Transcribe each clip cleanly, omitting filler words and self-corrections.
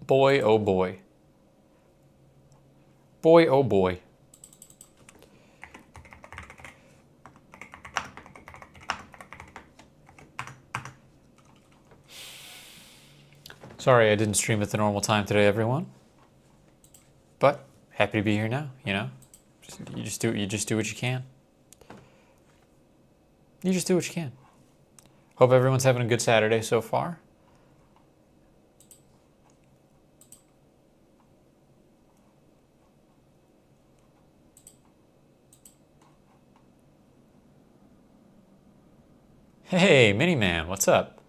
Boy, oh boy. Boy, oh boy. Sorry I didn't stream at the normal time today, everyone. But happy to be here now, you know? You just do what you can. You just do what you can. Hope everyone's having a good Saturday so far. Hey, Miniman, what's up?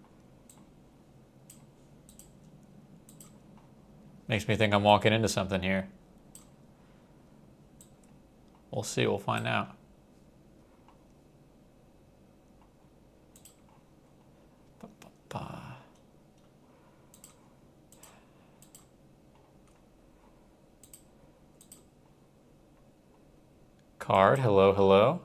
Makes me think I'm walking into something here. We'll see, we'll find out. Card, hello, hello.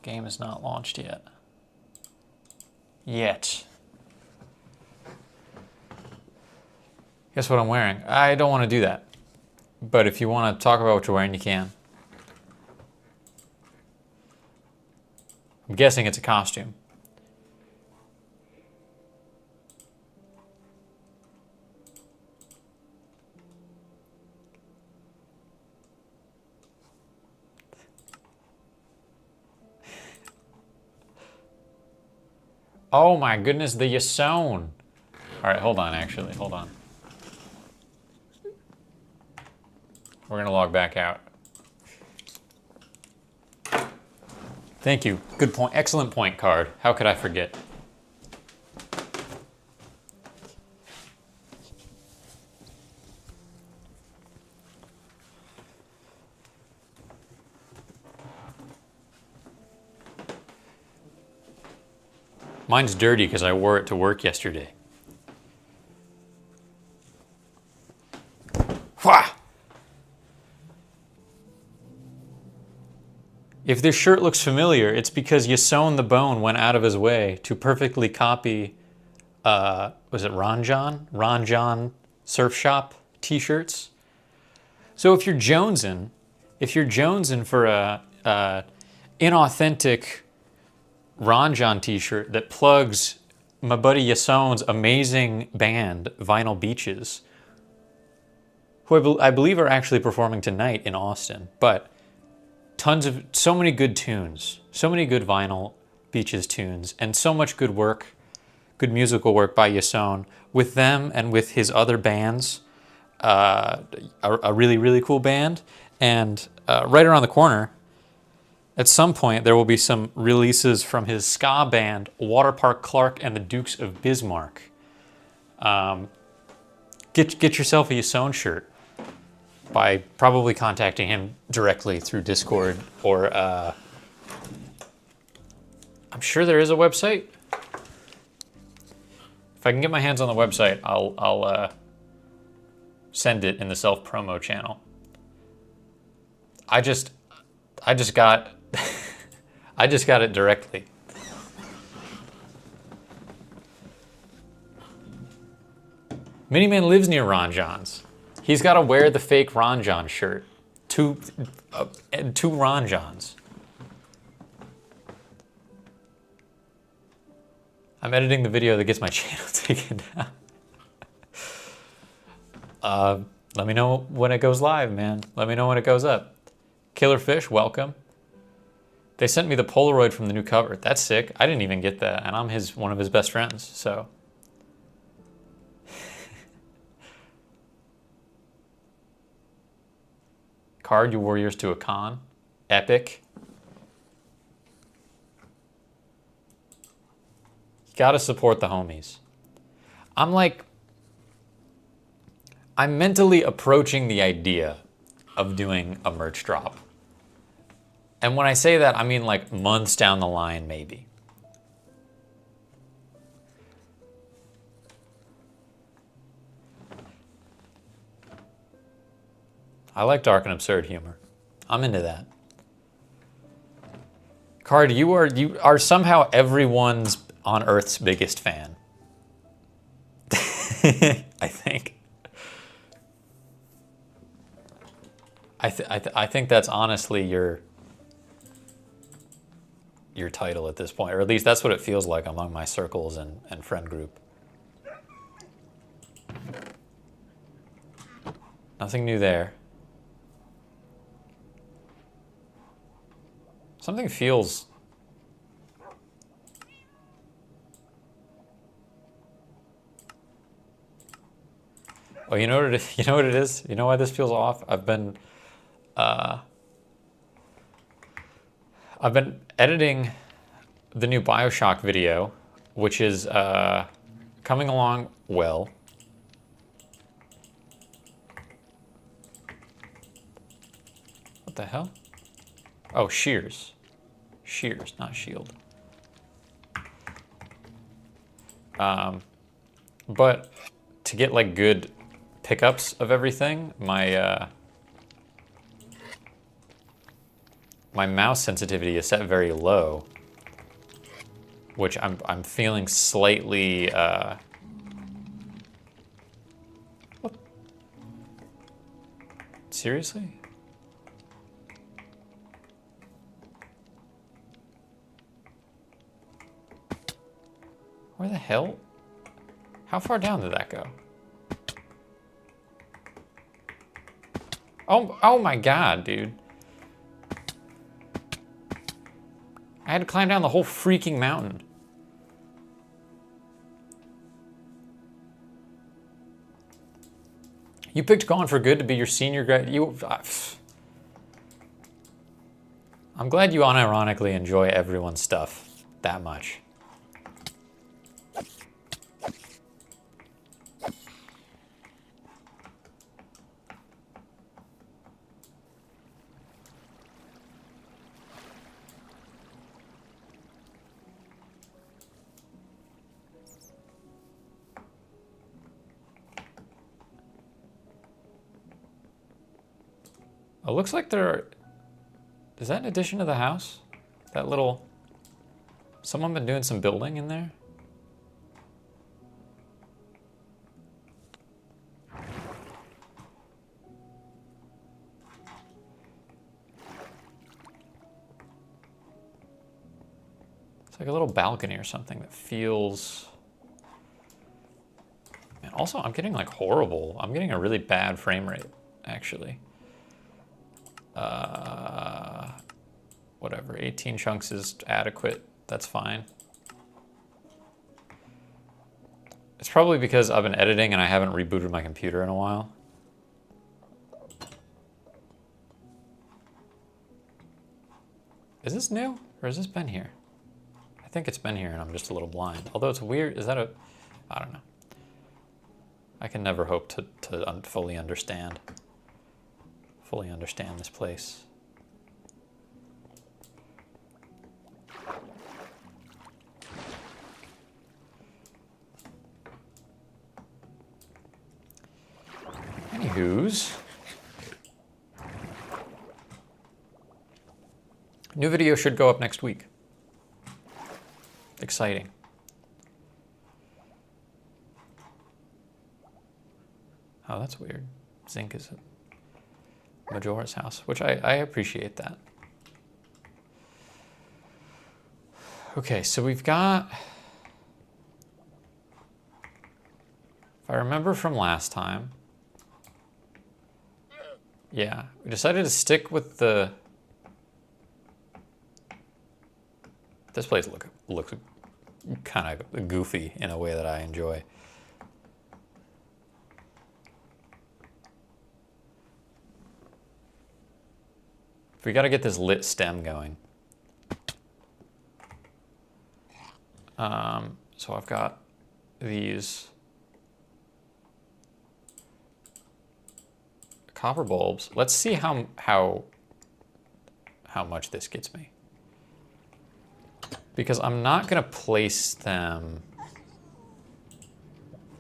Game is not launched yet. Guess what I'm wearing? I don't want to do that. But if you want to talk about what you're wearing, you can. I'm guessing it's a costume. Oh my goodness, the Yasone. All right, hold on, actually, hold on. We're gonna log back out. Thank you, good point, excellent point, Card. How could I forget? Mine's dirty because I wore it to work yesterday. Wah! If this shirt looks familiar, it's because Yasone the Bone went out of his way to perfectly copy, was it Ron John Surf Shop t-shirts? So if you're jonesing for a inauthentic Ron John t-shirt that plugs my buddy Yasone's amazing band, Vinyl Beaches, who I believe are actually performing tonight in Austin, but so many good tunes, so many good Vinyl Beaches tunes, and so much good work, good musical work by Yasone with them and with his other bands, a really, really cool band. And right around the corner, at some point, there will be some releases from his ska band, Waterpark Clark and the Dukes of Bismarck. Get yourself a Yasone shirt by probably contacting him directly through Discord, or I'm sure there is a website. If I can get my hands on the website, I'll send it in the self-promo channel. I just got I just got it directly. Miniman lives near Ron John's. He's got to wear the fake Ron John shirt. Two Ron Johns. I'm editing the video that gets my channel taken down. Let me know when it goes live, man. Let me know when it goes up. Killer Fish, welcome. They sent me the Polaroid from the new cover. That's sick. I didn't even get that, and I'm one of his best friends, so. Card, you wore yours to a con. Epic. You gotta support the homies. I'm mentally approaching the idea of doing a merch drop. And when I say that, I mean like months down the line, maybe. I like dark and absurd humor. I'm into that. Card, you are somehow everyone's on Earth's biggest fan. I think. I think that's honestly your title at this point, or at least that's what it feels like among my circles and friend group. Nothing new there. Something feels... Oh, you know what it is? You know what it is? You know why this feels off? I've been editing the new BioShock video, which is coming along well. What the hell? Oh, shears. Shears, not shield. But to get like good pickups of everything, my my mouse sensitivity is set very low, which I'm feeling slightly what? Seriously? Where the hell? How far down did that go? Oh my god, dude. I had to climb down the whole freaking mountain. You picked Gone for Good to be your senior grad. I'm glad you unironically enjoy everyone's stuff that much. It looks like there are... Is that an addition to the house? That little... Someone been doing some building in there? It's like a little balcony or something that feels... And also, I'm getting like horrible... I'm getting a really bad frame rate, actually. Whatever, 18 chunks is adequate. That's fine. It's probably because I've been editing and I haven't rebooted my computer in a while. Is this new, or has this been here? I think it's been here and I'm just a little blind. Although it's weird, is that a... I don't know. I can never hope to fully understand this place. Anywho's, new video should go up next week. Exciting. Oh, that's weird. Zinc is at Majora's house, which I appreciate that. Okay, so we've got... If I remember from last time... Yeah, we decided to stick with the... This place looks kind of goofy in a way that I enjoy. We got to get this lit stem going. So I've got these copper bulbs. Let's see how much this gets me. Because I'm not going to place them...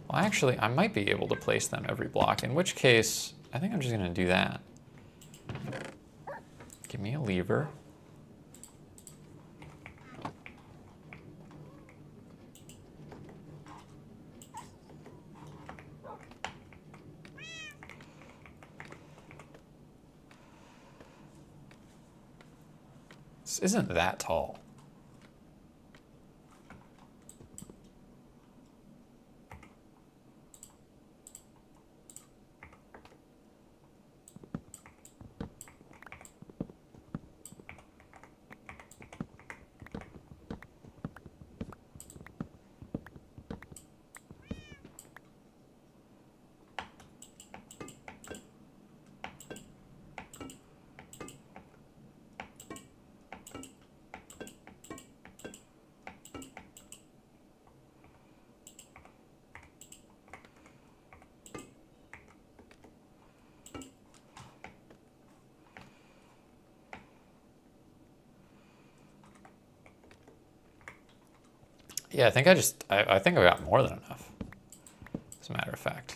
Well, actually, I might be able to place them every block, in which case, I think I'm just going to do that. Give me a lever. This isn't that tall. Yeah, I think I think I got more than enough, as a matter of fact.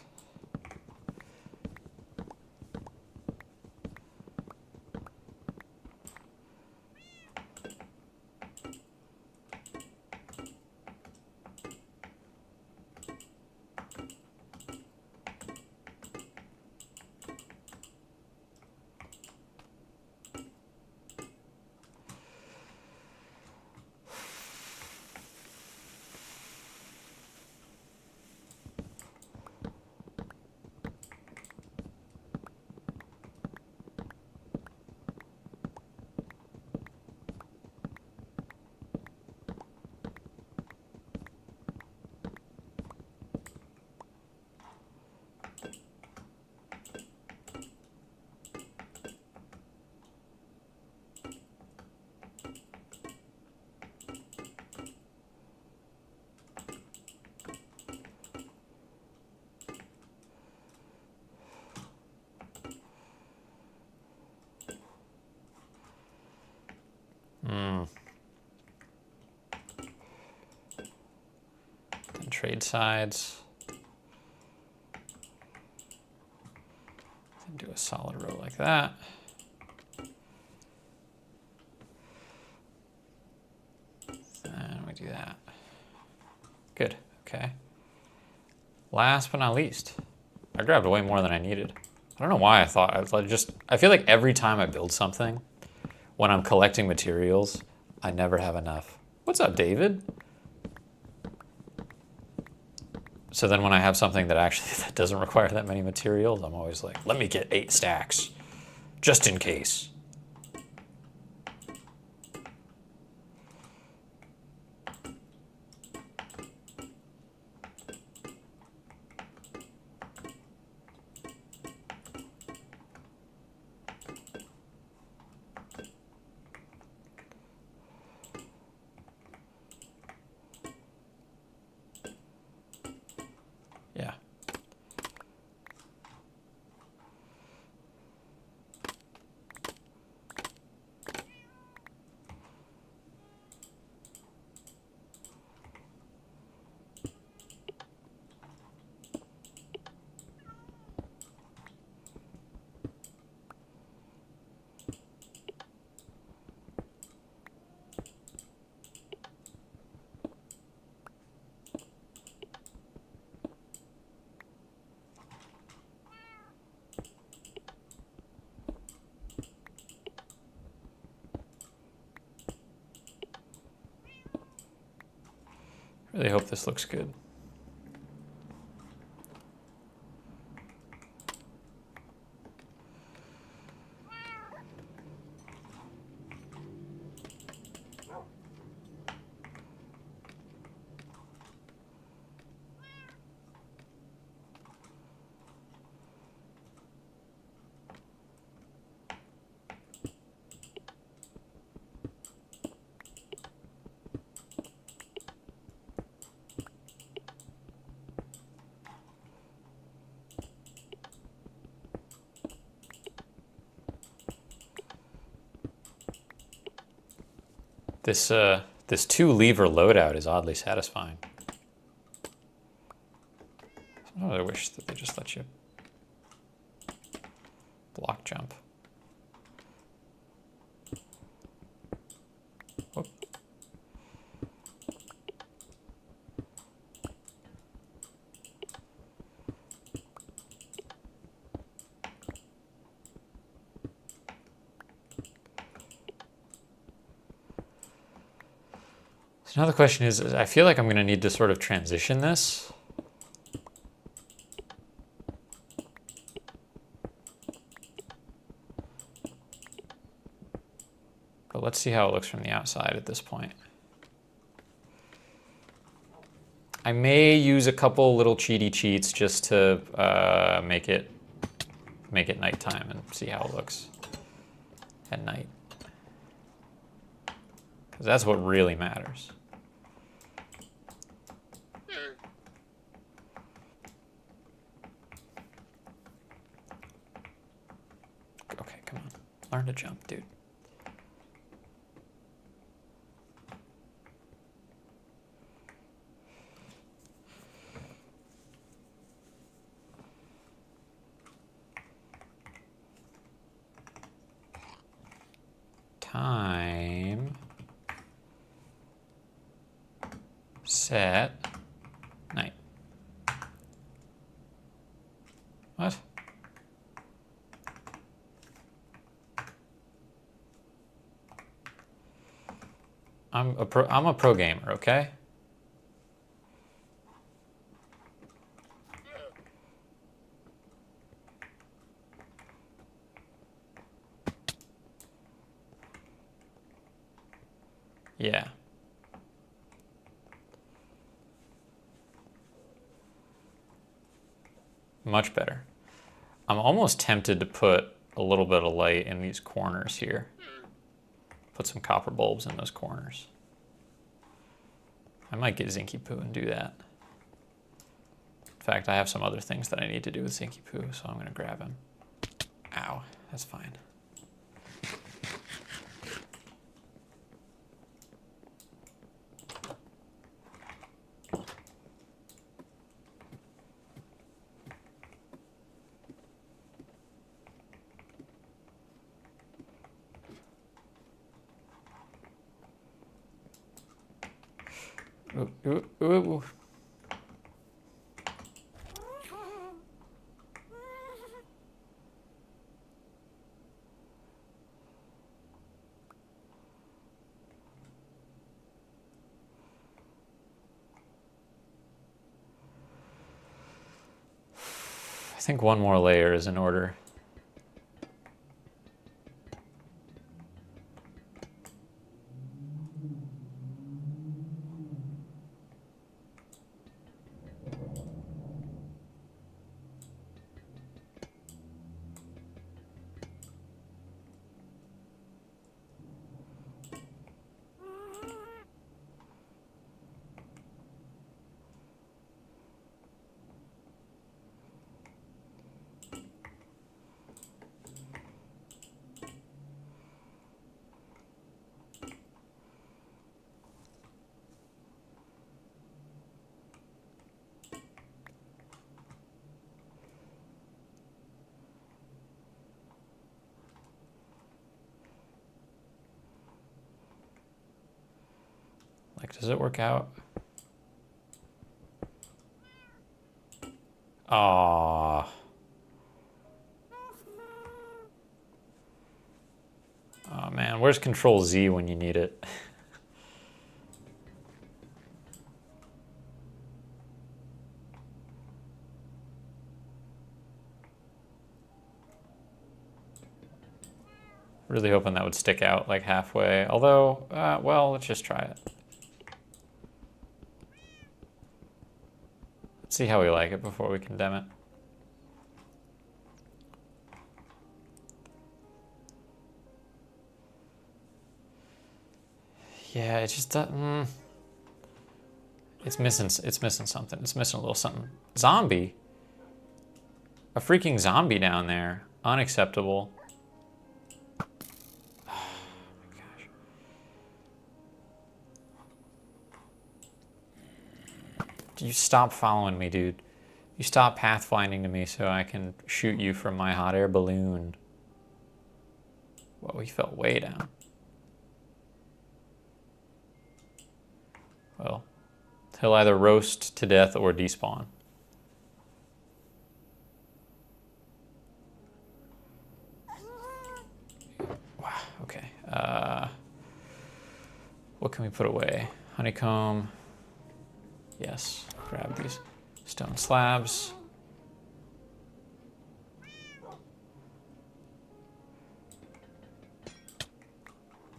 And trade sides. And do a solid row like that. And we do that. Good, okay. Last but not least, I grabbed way more than I needed. I don't know why I thought, I feel like every time I build something, when I'm collecting materials, I never have enough. What's up, David? So then when I have something that actually that doesn't require that many materials, I'm always like, let me get 8 stacks, just in case. Yeah. Really hope this looks good. This 2 lever loadout is oddly satisfying. Sometimes I wish that they just let you block jump. So now the question is I feel like I'm going to need to sort of transition this. But let's see how it looks from the outside at this point. I may use a couple little cheaty cheats just to make it nighttime and see how it looks at night. Because that's what really matters. Okay, come on. Learn to jump, dude. Time. Set. Night. What? I'm a pro gamer, okay? Yeah. Much better. I'm almost tempted to put a little bit of light in these corners here. Put some copper bulbs in those corners. I might get Zinky Poo and do that. In fact, I have some other things that I need to do with Zinky Poo, so I'm going to grab him. Ow, that's fine. Ooh, ooh, ooh. I think one more layer is in order. Like, does it work out? Aww. Oh man, where's Control Z when you need it? Really hoping that would stick out like halfway. Although, well, let's just try it. Let's see how we like it before we condemn it. Yeah, it just doesn't. It's missing something. It's missing a little something. Zombie? A freaking zombie down there. Unacceptable. You stop following me, dude. You stop pathfinding to me so I can shoot you from my hot air balloon. Whoa, he fell way down. Well, he'll either roast to death or despawn. Wow, okay. What can we put away? Honeycomb. Yes, grab these stone slabs.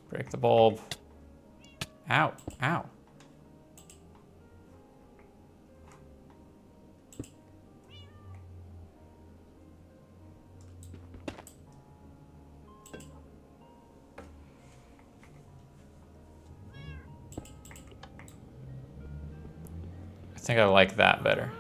Break the bulb. Ow, ow. I think I like that better.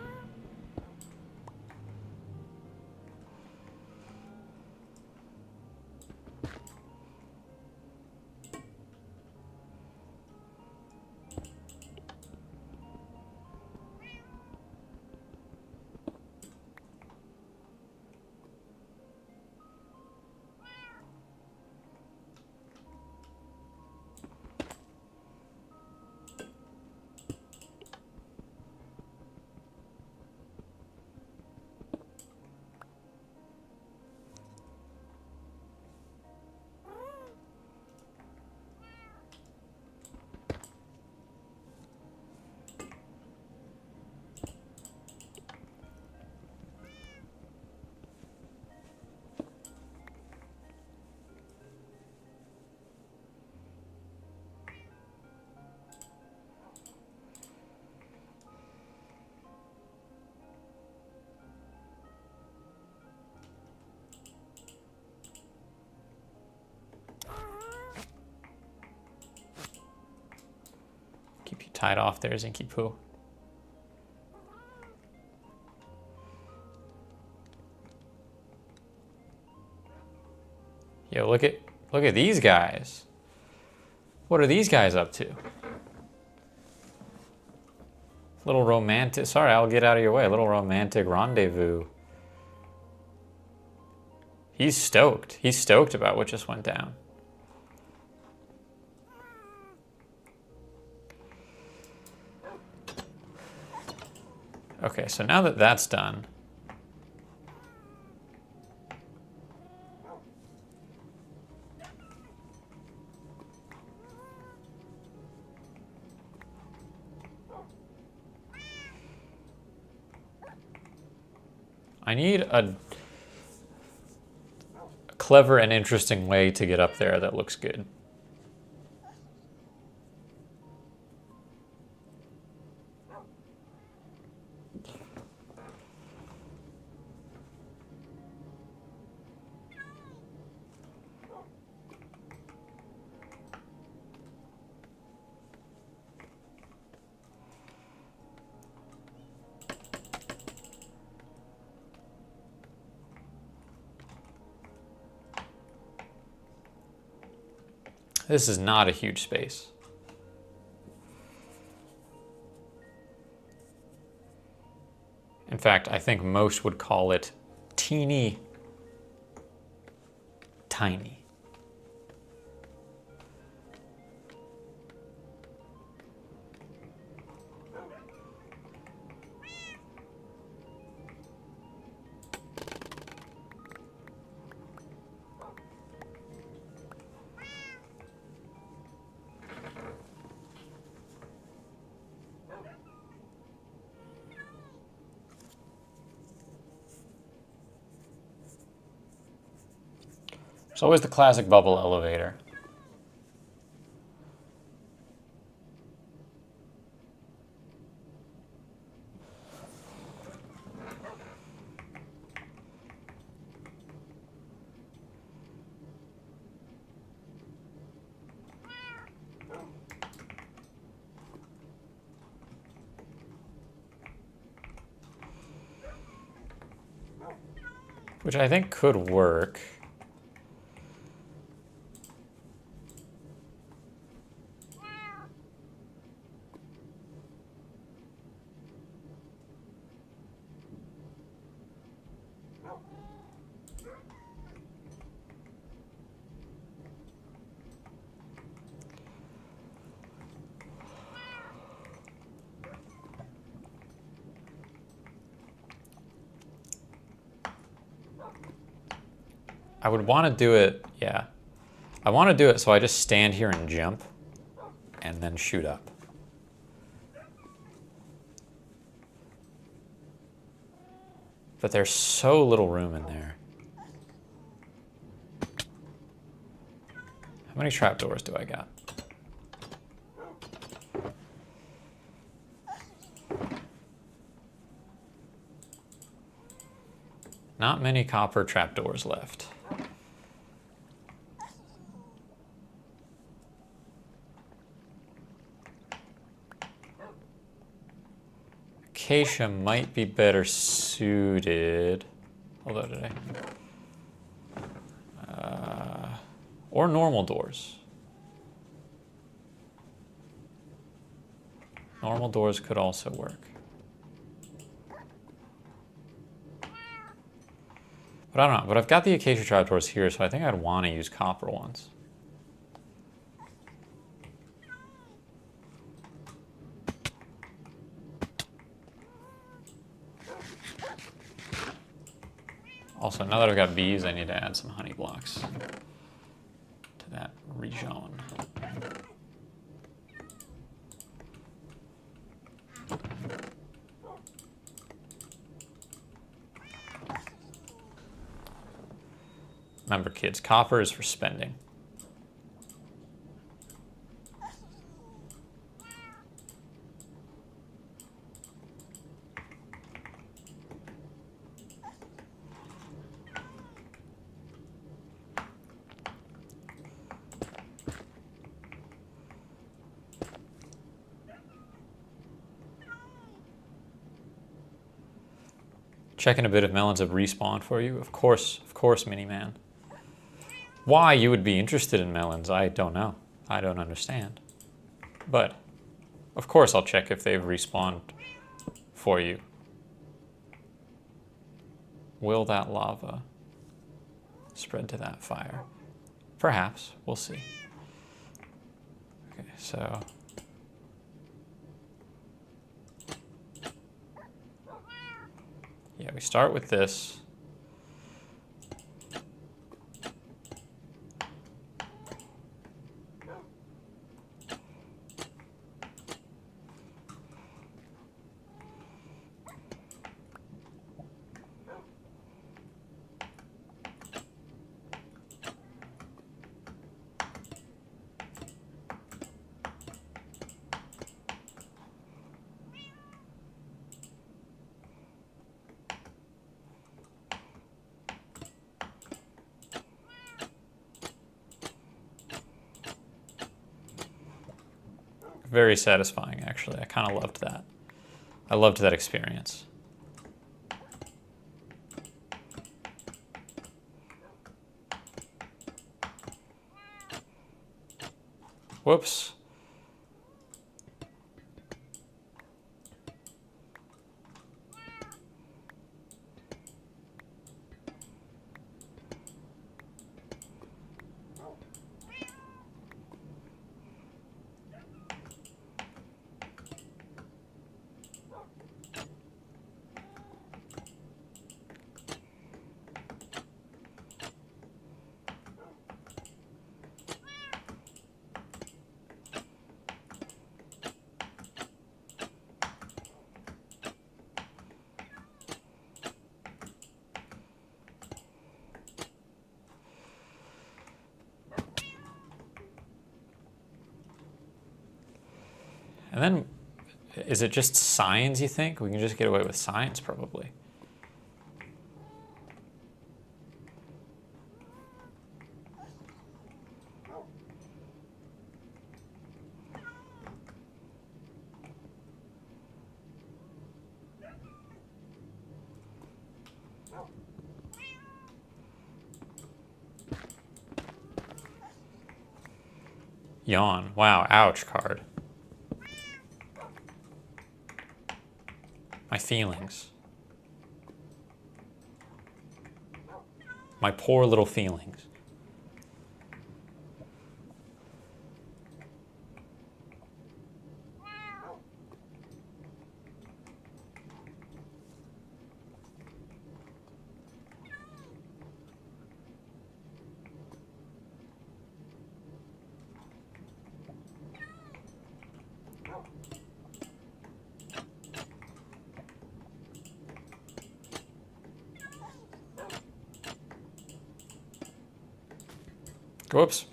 Keep you tied off there, Zinky Poo. Yo, look at these guys. What are these guys up to? Little romantic, sorry, I'll get out of your way. A little romantic rendezvous. He's stoked. He's stoked about what just went down. Okay, so now that that's done, I need a clever and interesting way to get up there that looks good. This is not a huge space. In fact, I think most would call it teeny tiny. It's always the classic bubble elevator. Which I think could work. I would want to do it, I want to do it so I just stand here and jump and then shoot up. But there's so little room in there. How many trapdoors do I got? Not many copper trapdoors left. Acacia might be better suited. Although today. Or normal doors. Normal doors could also work. But I don't know. But I've got the acacia trapdoors here, so I think I'd want to use copper ones. Also, now that I've got bees, I need to add some honey blocks to that region. Remember, kids, copper is for spending. Checking a bit of melons have respawned for you. Of course, Mini-Man. Why you would be interested in melons, I don't know. I don't understand. But, of course I'll check if they've respawned for you. Will that lava spread to that fire? Perhaps. We'll see. Okay, so... yeah, we start with this. Very satisfying, actually. I kind of loved that. I loved that experience. Whoops. And then, is it just signs, you think? We can just get away with signs, probably. Yawn. Wow, ouch card. My feelings. My poor little feelings. Whoops.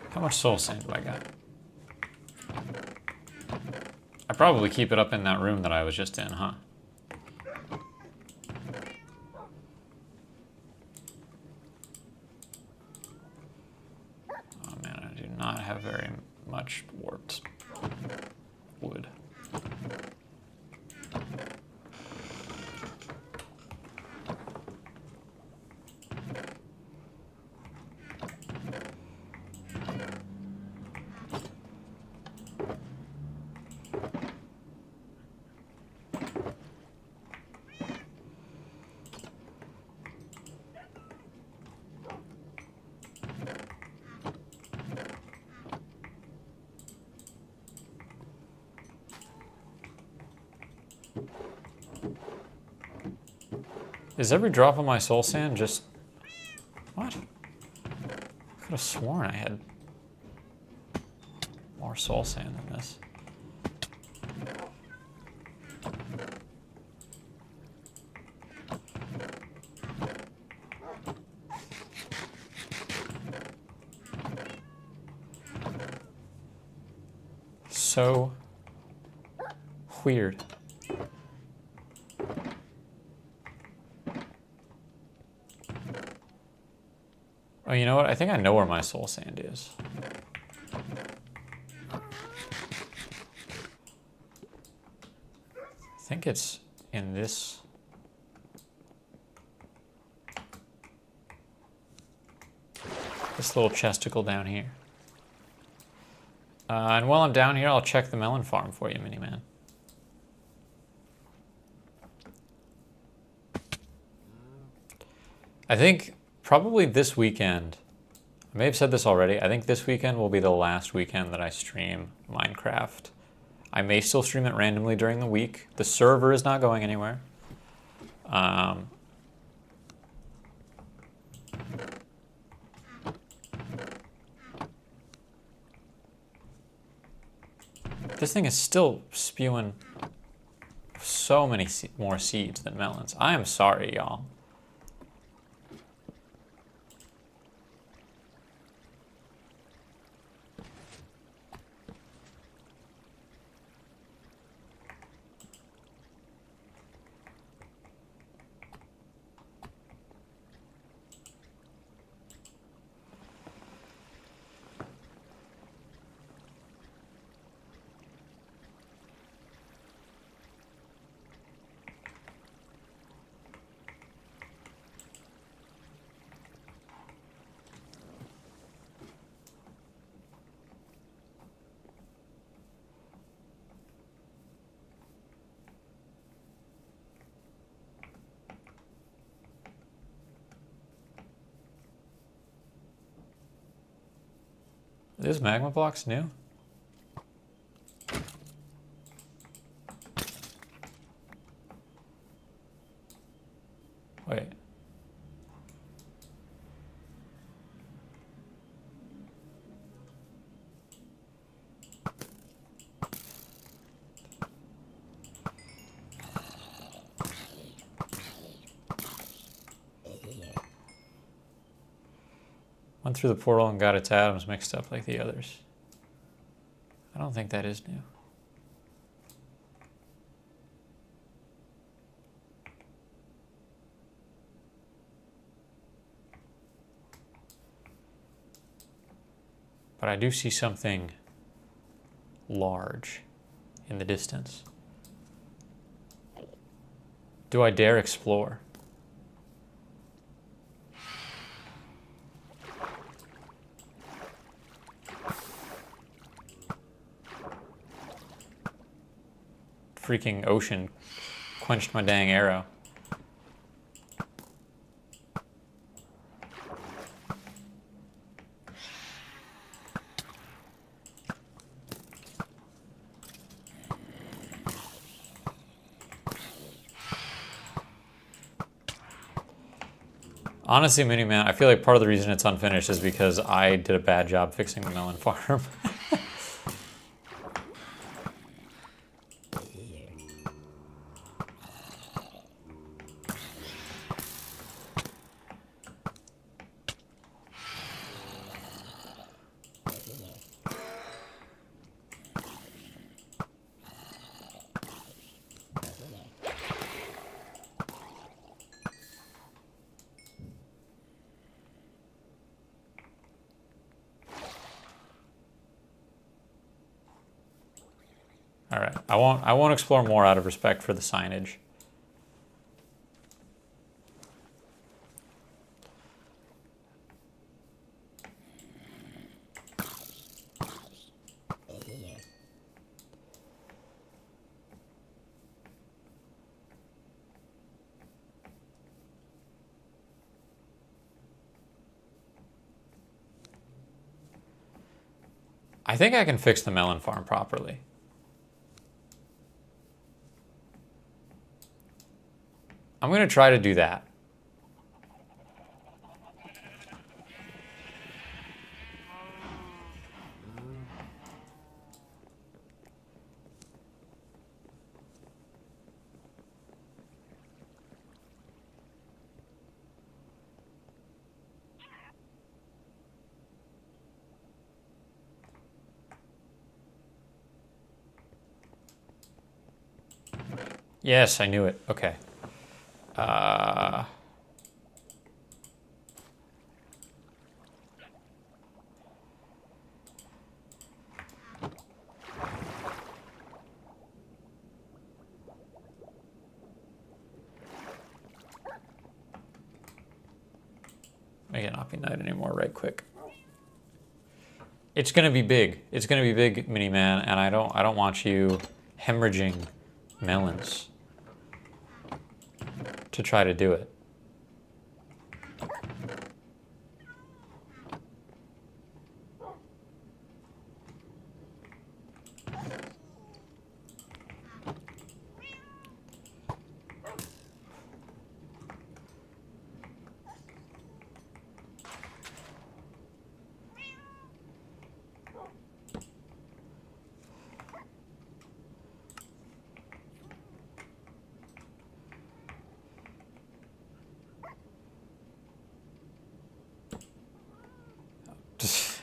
How much soul sand do I got? I probably keep it up in that room that I was just in, huh? Oh man, I do not have very much warped wood. Is every drop of my soul sand just... What? I could have sworn I had more soul sand than this. So weird. Oh, you know what? I think I know where my soul sand is. I think it's in this. This little chesticle down here. And while I'm down here, I'll check the melon farm for you, Miniman. I think probably this weekend, I may have said this already, I think this weekend will be the last weekend that I stream Minecraft. I may still stream it randomly during the week. The server is not going anywhere. This thing is still spewing so many more seeds than melons. I am sorry, y'all. Is magma blocks new? Wait. Went through the portal and got its atoms mixed up like the others. I don't think that is new. But I do see something large in the distance. Do I dare explore? Freaking ocean quenched my dang arrow. Honestly, Miniman, I feel like part of the reason it's unfinished is because I did a bad job fixing the melon farm. All right, I won't explore more out of respect for the signage. I think I can fix the melon farm properly. I'm going to try to do that. Yes, I knew it. Okay. Make it not be night anymore right quick. It's gonna be big. It's gonna be big, Mini-Man, and I don't want you hemorrhaging melons to try to do it. Just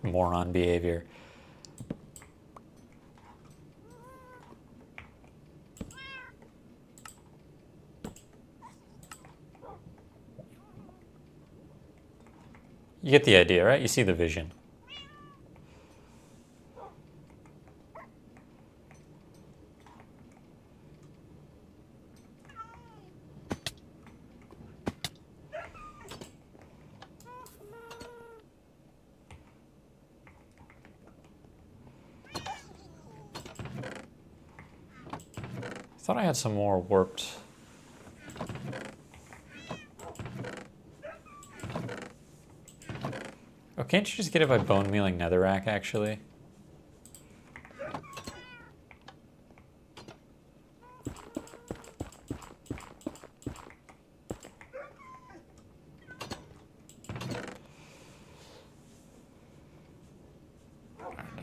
moron behavior. You get the idea, right? You see the vision. I thought I had some more warped. Oh, can't you just get it by bone mealing netherrack, actually?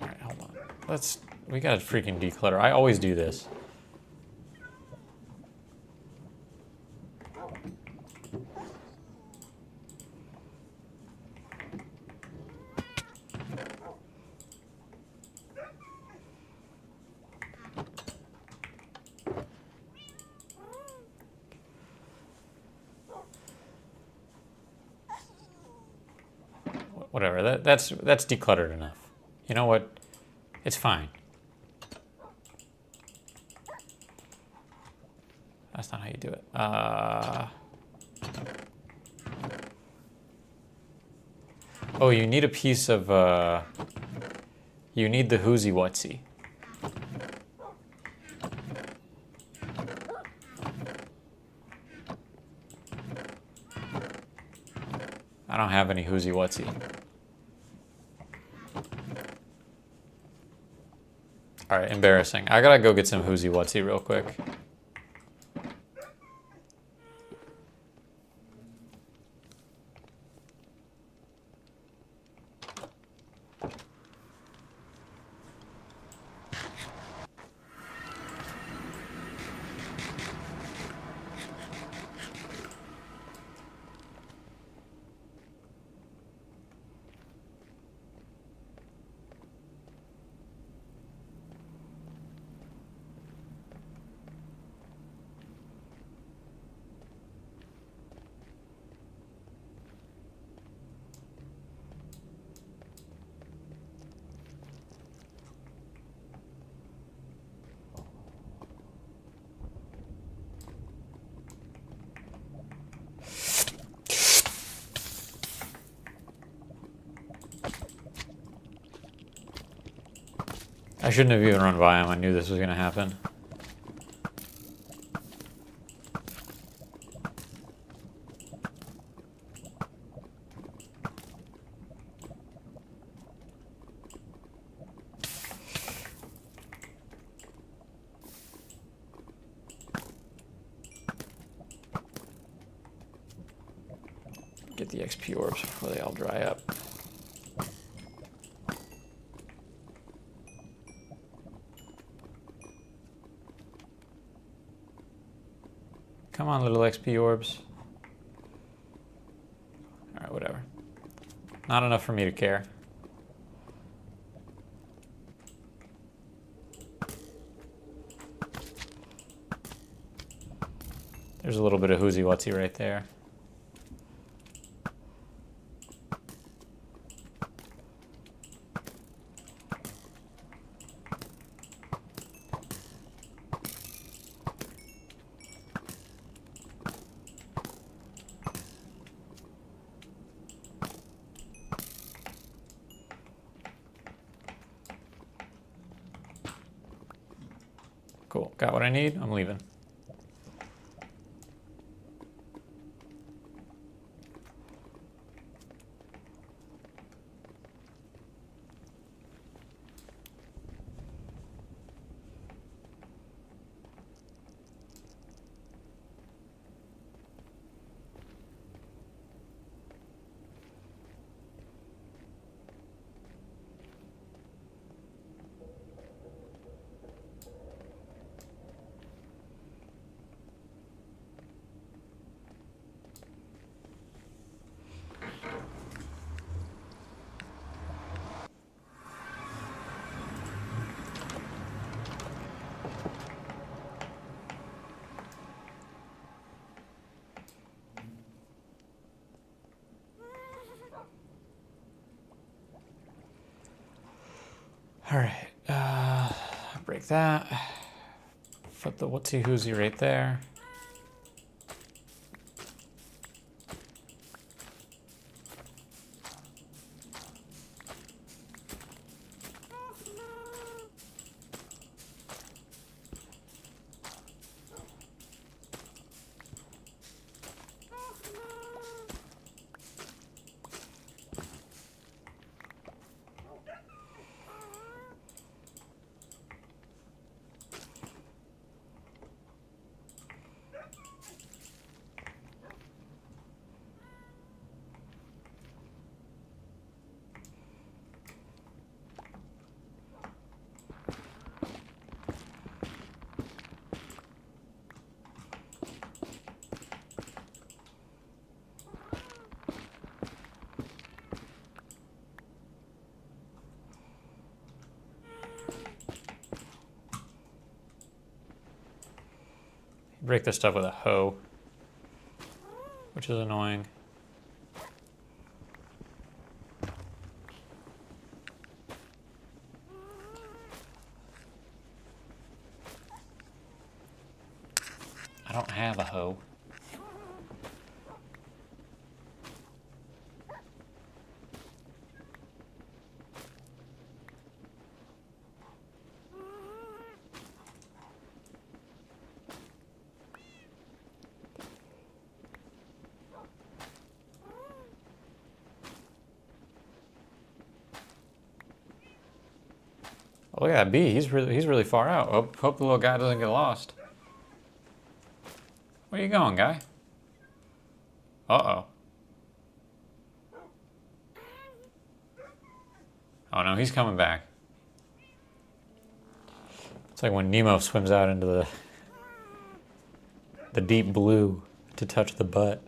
Alright, hold on. We gotta freaking declutter. I always do this. Whatever, that's decluttered enough. You know what? It's fine. That's not how you do it. Oh, you need a piece of, you need the whoozy whatsy. I don't have any whoozy whatsy. All right, embarrassing. I gotta go get some whoozy whatsy real quick. I shouldn't have even run by him. I knew this was going to happen. Get the XP orbs before they all dry up. Come on, little XP orbs. Alright, whatever. Not enough for me to care. There's a little bit of whoozy-whatsy right there. Cool, got what I need, I'm leaving. All right, break that. Put the whatsy whoozy right there. Break this stuff with a hoe, which is annoying. I don't have a hoe. Oh, look at that bee. He's really far out. Hope the little guy doesn't get lost. Where you going, guy? Uh-oh. Oh no, he's coming back. It's like when Nemo swims out into the deep blue to touch the butt.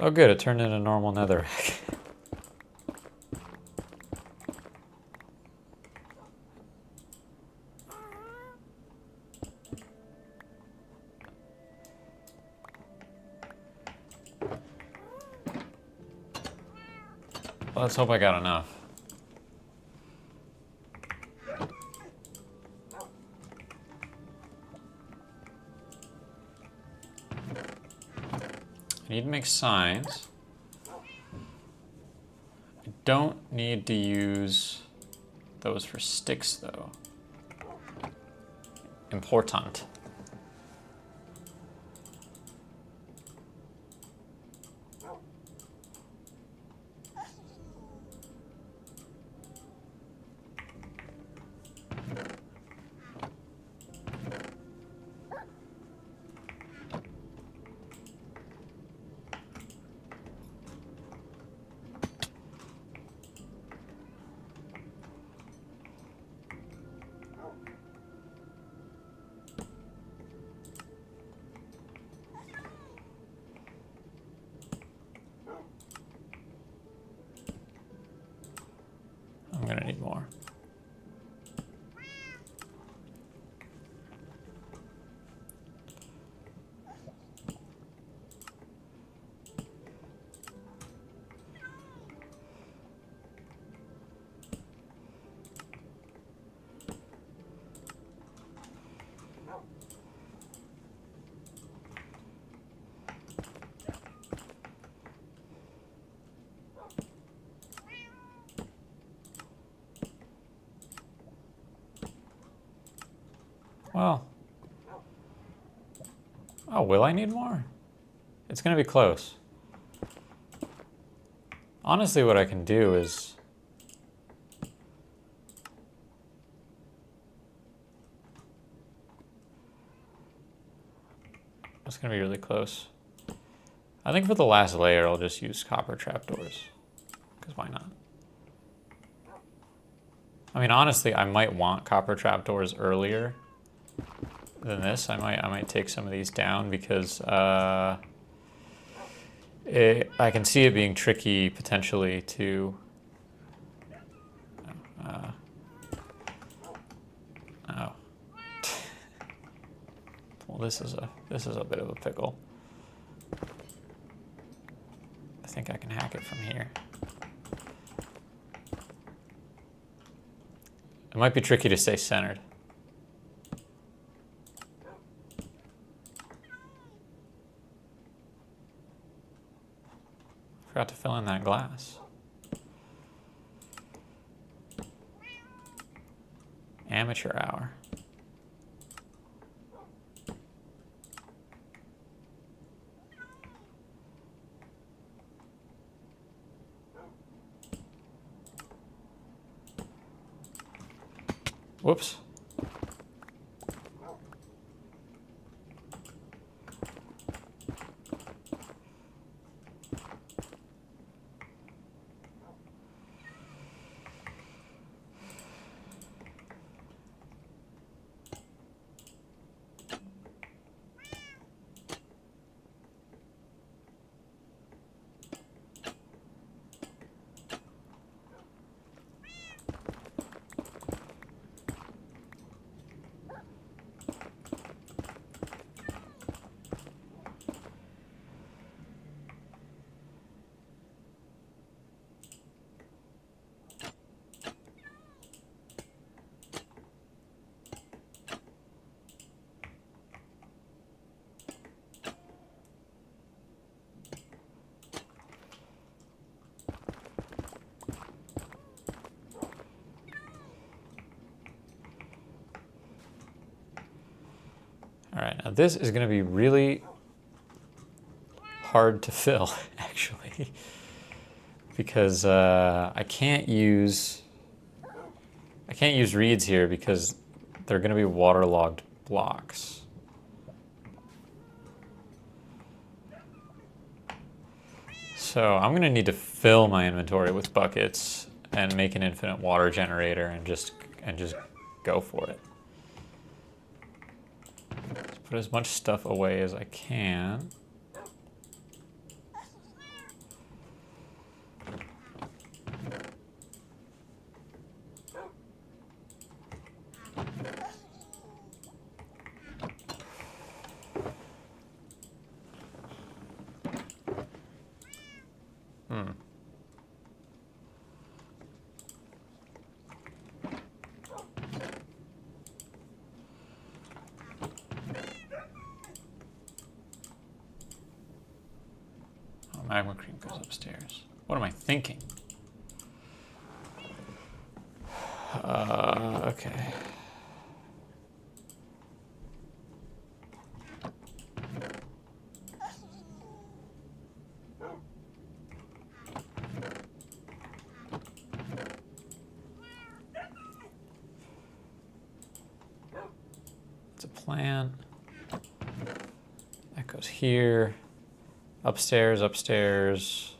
Oh good, it turned into normal netherrack. Let's hope I got enough. I need to make signs. I don't need to use those for sticks, though. Important. I'm gonna need more. Well, oh, will I need more? It's gonna be close. Honestly, what I can do is it's gonna be really close. I think for the last layer, I'll just use copper trapdoors, because why not? I mean, honestly, I might want copper trapdoors earlier than this. I might take some of these down because I can see it being tricky potentially to. Oh. Well, this is a bit of a pickle. I think I can hack it from here. It might be tricky to stay centered. Forgot to fill in that glass. Amateur hour. Whoops. All right, now this is going to be really hard to fill, actually, because I can't use reeds here because they're going to be waterlogged blocks. So I'm going to need to fill my inventory with buckets and make an infinite water generator and just go for it. Just put as much stuff away as I can. magma cream goes upstairs. What am I thinking? Okay. It's a plant. That goes here. Upstairs, upstairs.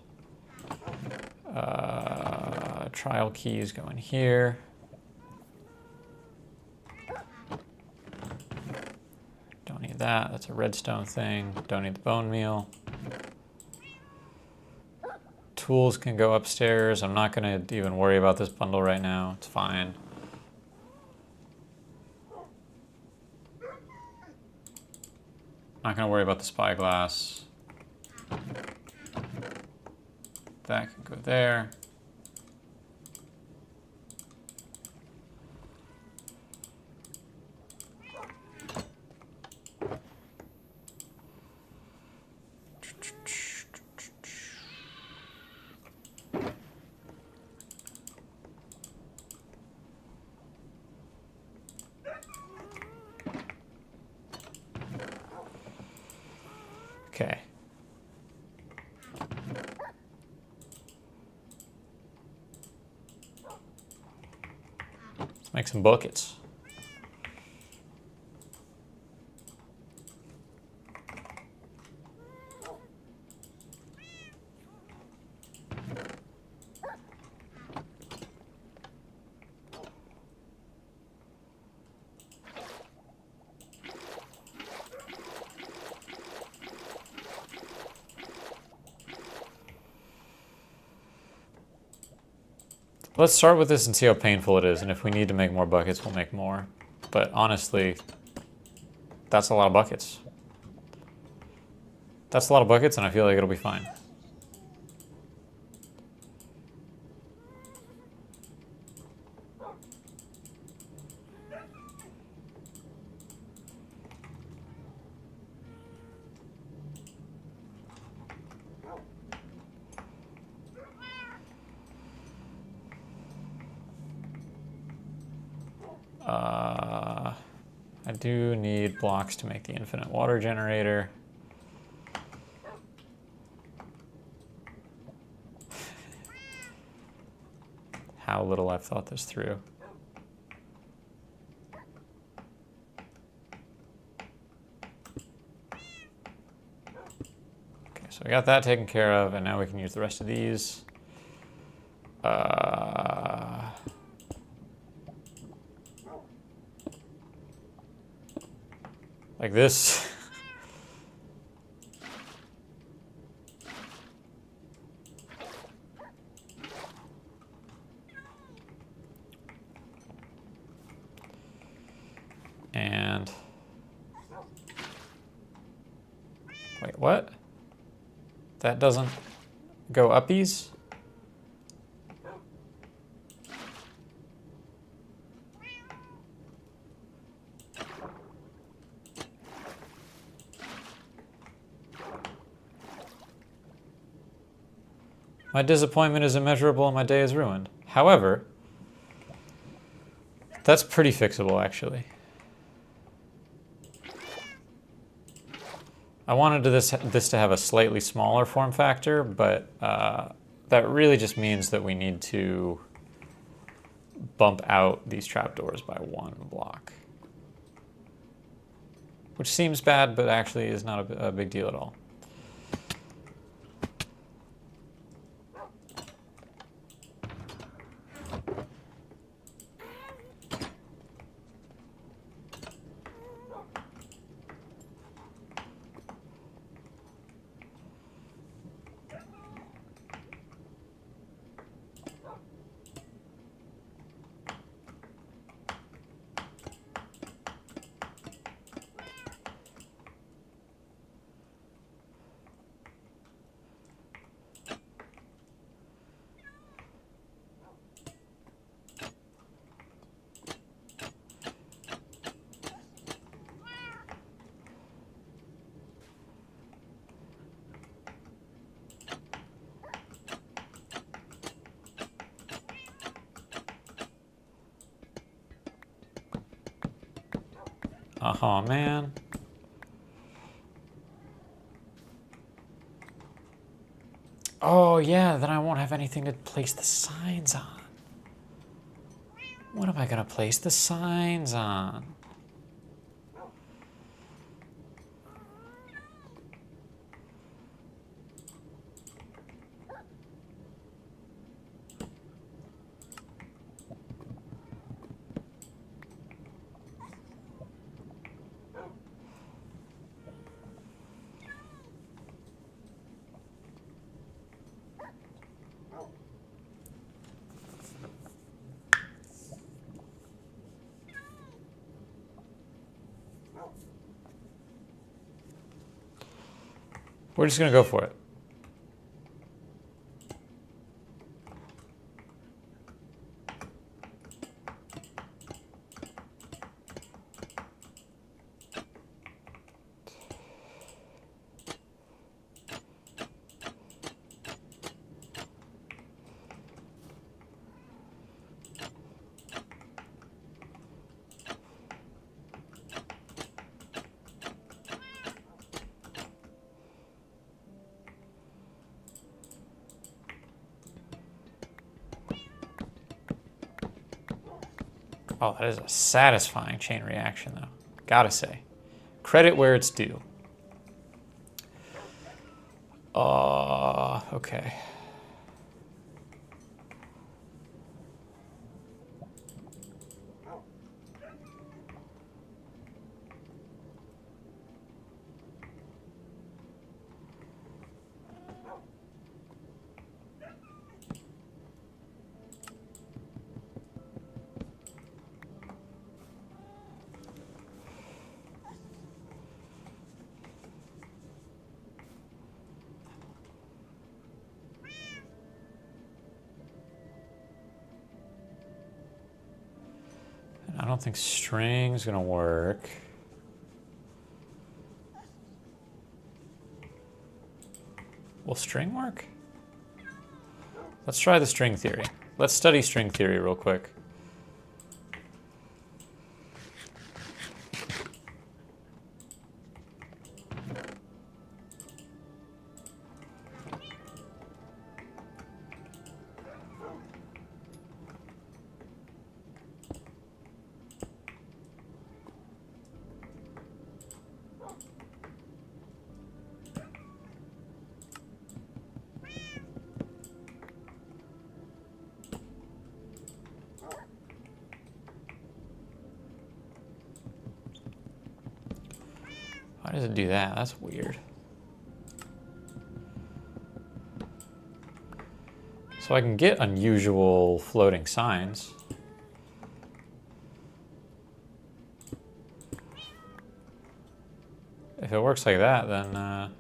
Trial keys go in here. Don't need that. That's a redstone thing. Don't need the bone meal. Tools can go upstairs. I'm not going to even worry about this bundle right now. It's fine. Not going to worry about the spyglass. That can go there. Okay. Let's make some buckets. Let's start with this and see how painful it is, and if we need to make more buckets, we'll make more. But honestly, that's a lot of buckets. That's a lot of buckets, and I feel like it'll be fine. I do need blocks to make the infinite water generator. How little I've thought this through. Okay, so we got that taken care of, and now we can use the rest of these. Like this. And wait, what? That doesn't go uppies? My disappointment is immeasurable and my day is ruined. However, that's pretty fixable, actually. I wanted this to have a slightly smaller form factor, but that really just means that we need to bump out these trapdoors by 1 block. Which seems bad, but actually is not a big deal at all. Oh, man. Oh, yeah, then I won't have anything to place the signs on. What am I going to place the signs on? We're just going to go for it. Oh, that is a satisfying chain reaction, though. Gotta say. Credit where it's due. Okay. I don't think string's gonna work. Will string work? Let's try the string theory. Let's study string theory real quick. Why does it do that? That's weird. So I can get unusual floating signs. If it works like that, then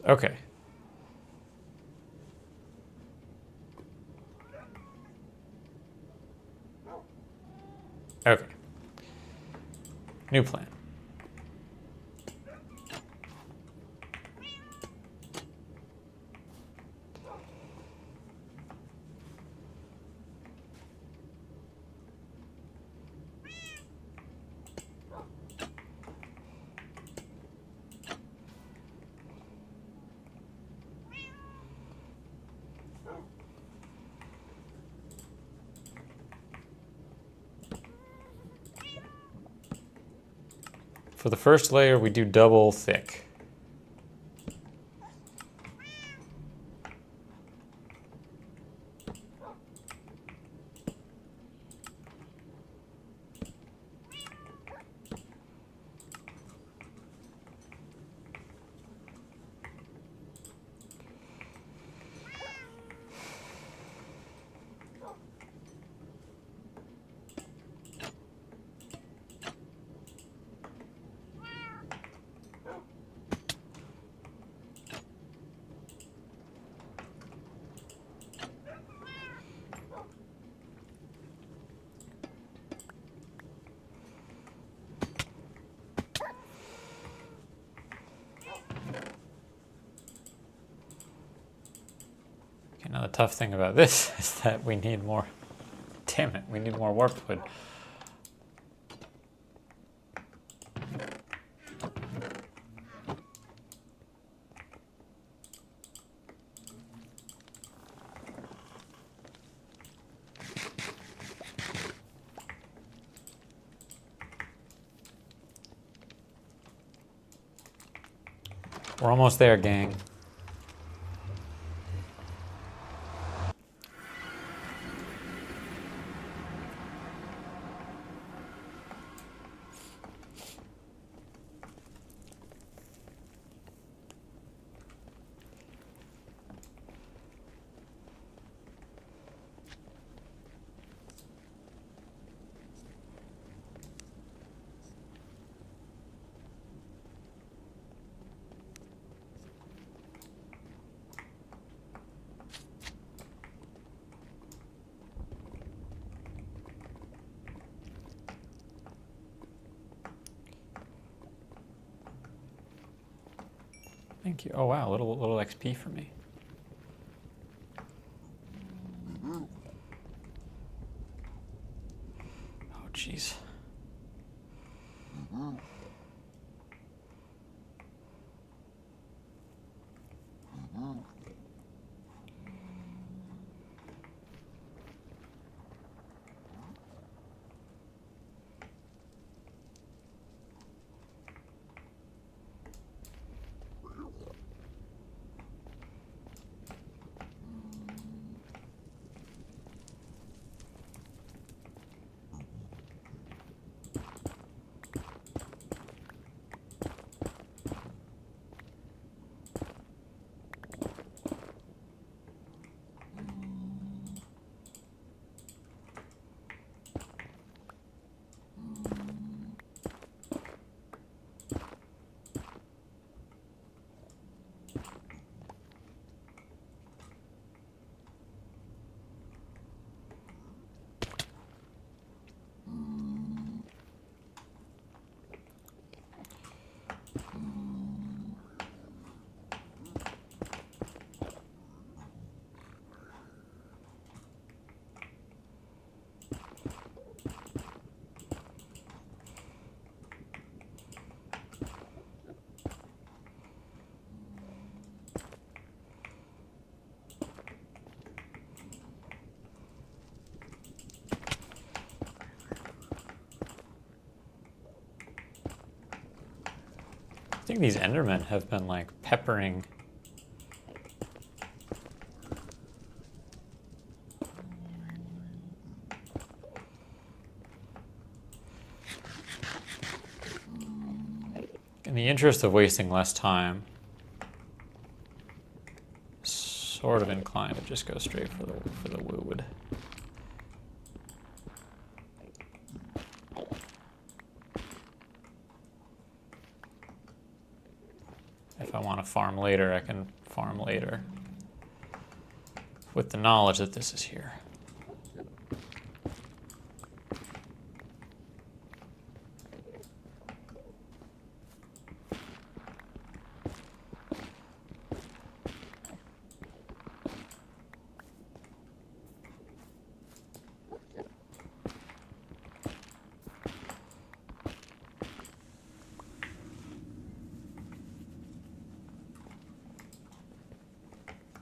okay. Okay. New plan. For the first layer, we do double thick. the tough thing about this is that we need more. Damn it, we need more warp wood. We're almost there, gang. Thank you. Oh wow, little XP for me. Oh jeez. I think these Endermen have been like peppering. In the interest of wasting less time, sort of inclined to just go straight for the wood. If I want to farm later, I can farm later. With the knowledge that this is here.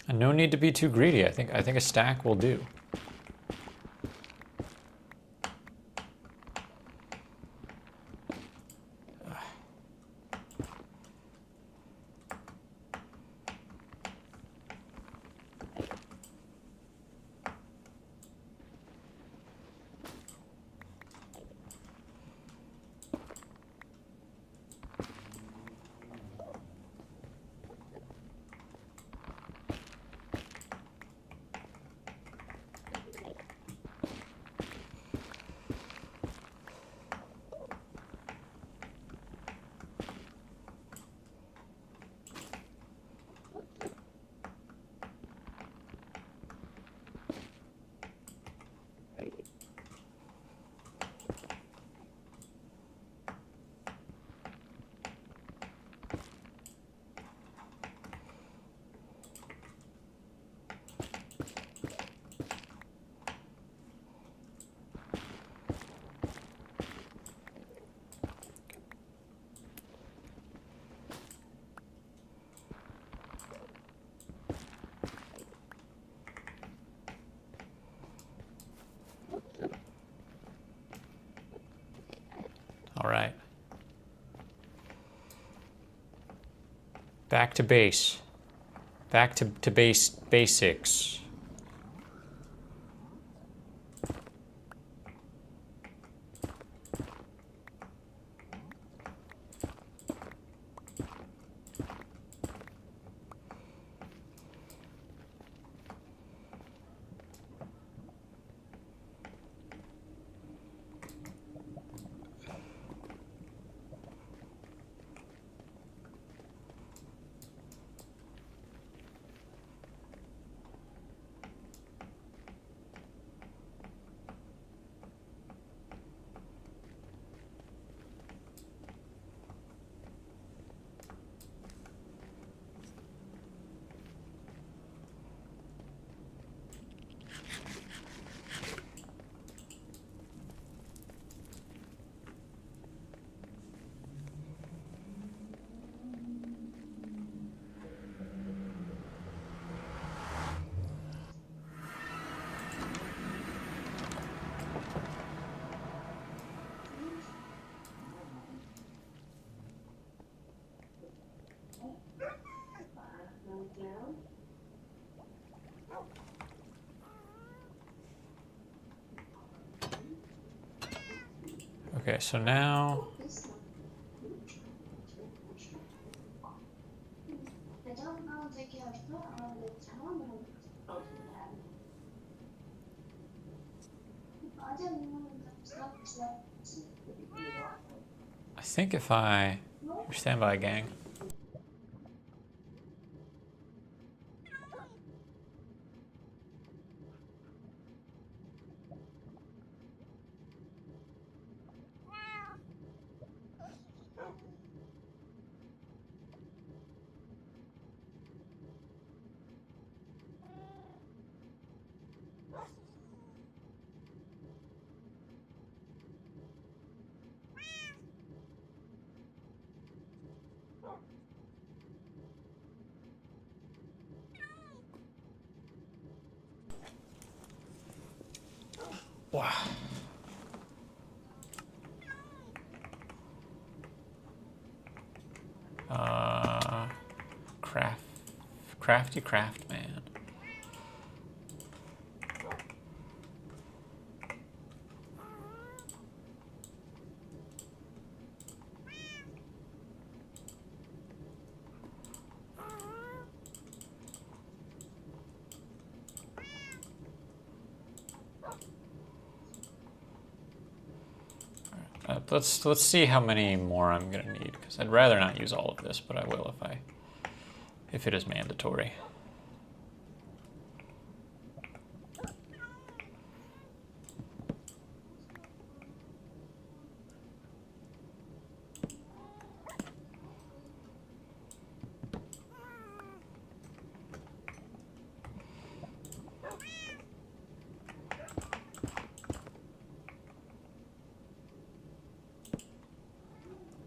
And no need to be too greedy. I think a stack will do. All right. Back to base. Back to basics. Okay, so now I think if I stand by, gang. Wow. Crafty craft man. Let's see how many more I'm gonna need, because I'd rather not use all of this, but I will if it is mandatory.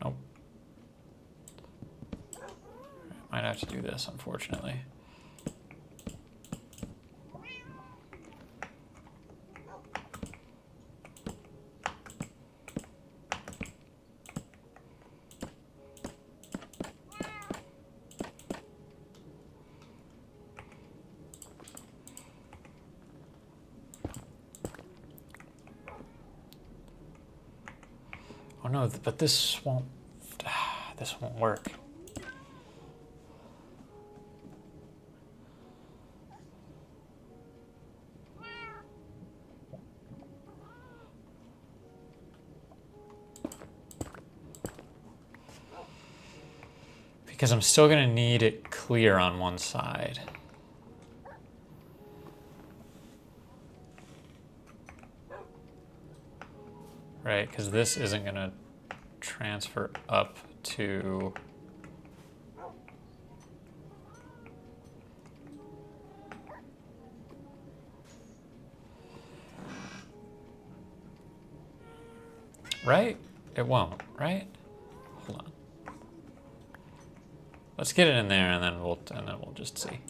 Nope. Might have to do this, unfortunately. Oh no, but this won't work. Because I'm still gonna need it clear on one side. Right, because this isn't gonna transfer up to right? It won't, right? Hold on. Let's get it in there and then we'll just see.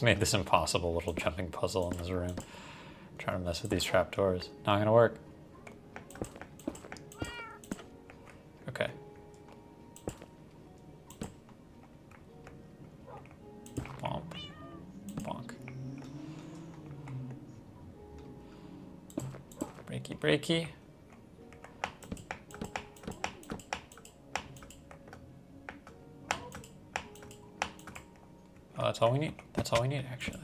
Made this impossible little jumping puzzle in this room. Trying to mess with these trapdoors. Not gonna work. Okay. Bonk. Bonk. Breaky, breaky. Oh, that's all we need. That's all we need, actually.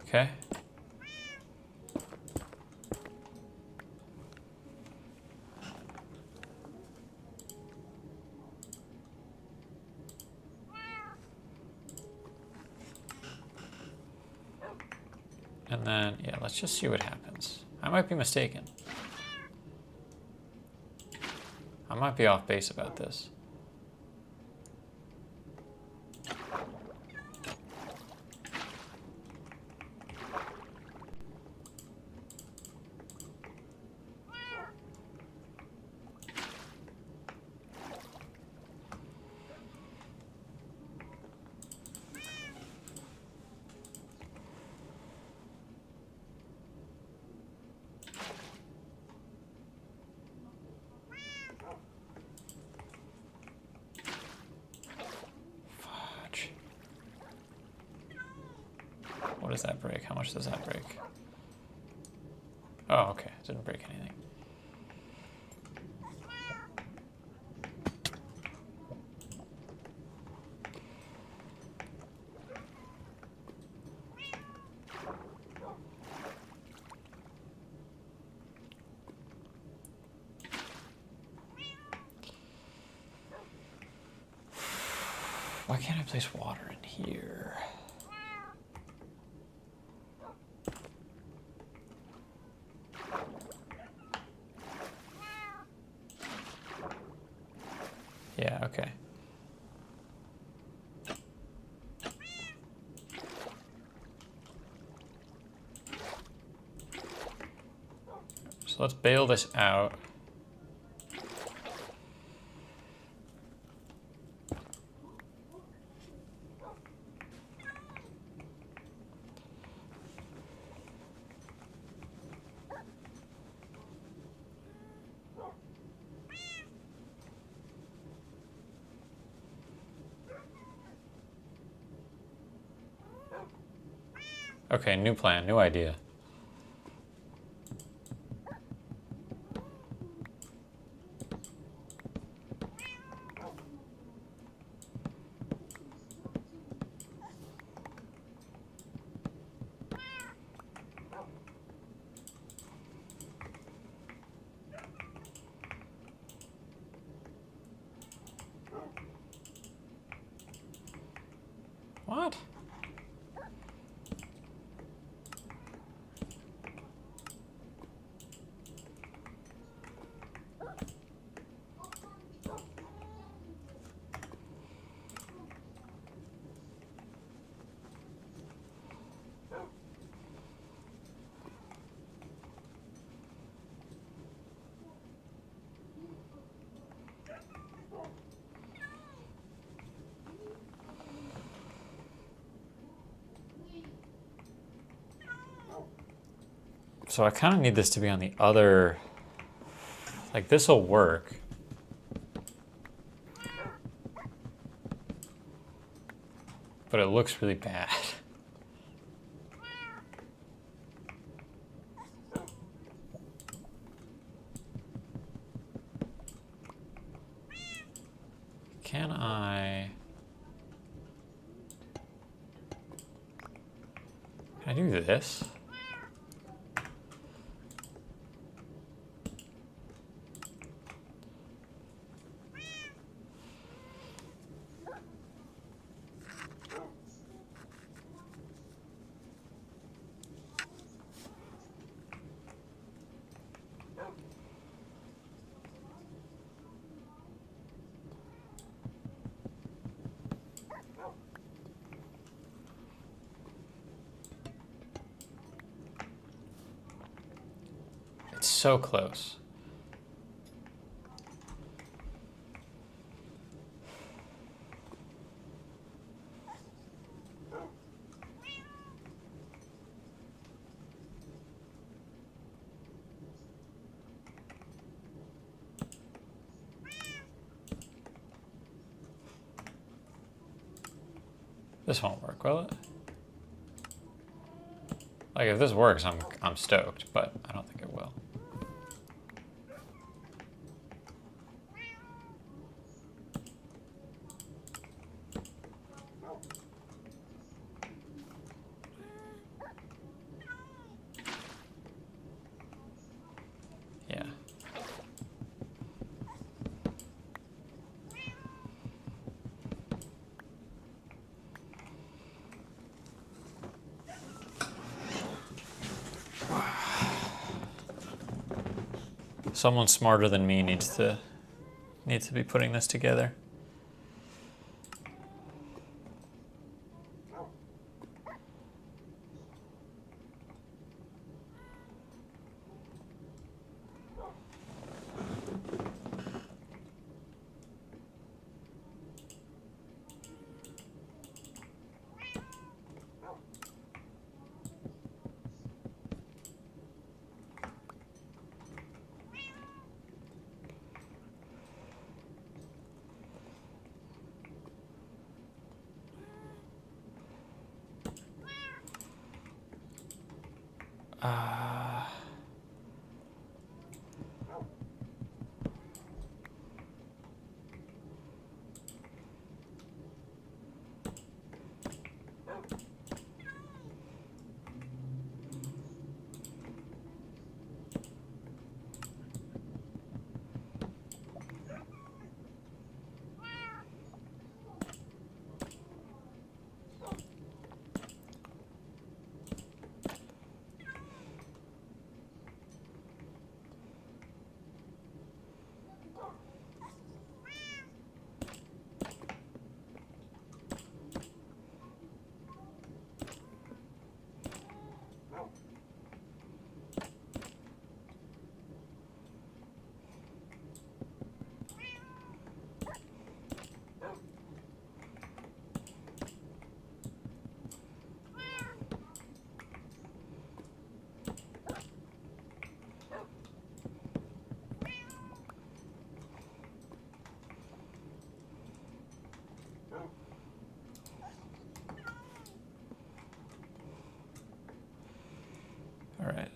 Okay. And then, yeah, let's just see what happens. I might be mistaken. I might be off base about this. What does that break? How much does that break? Oh, okay. It didn't break anything. Why can't I place water in here? Yeah, okay. So let's bail this out. Okay, new plan, new idea. What? So I kind of need this to be on the other, like this will work. But it looks really bad. Can I do this? So close. This won't work, will it? Like, if this works, I'm stoked, but I don't think it will. Yeah. Someone smarter than me needs to be putting this together. All right.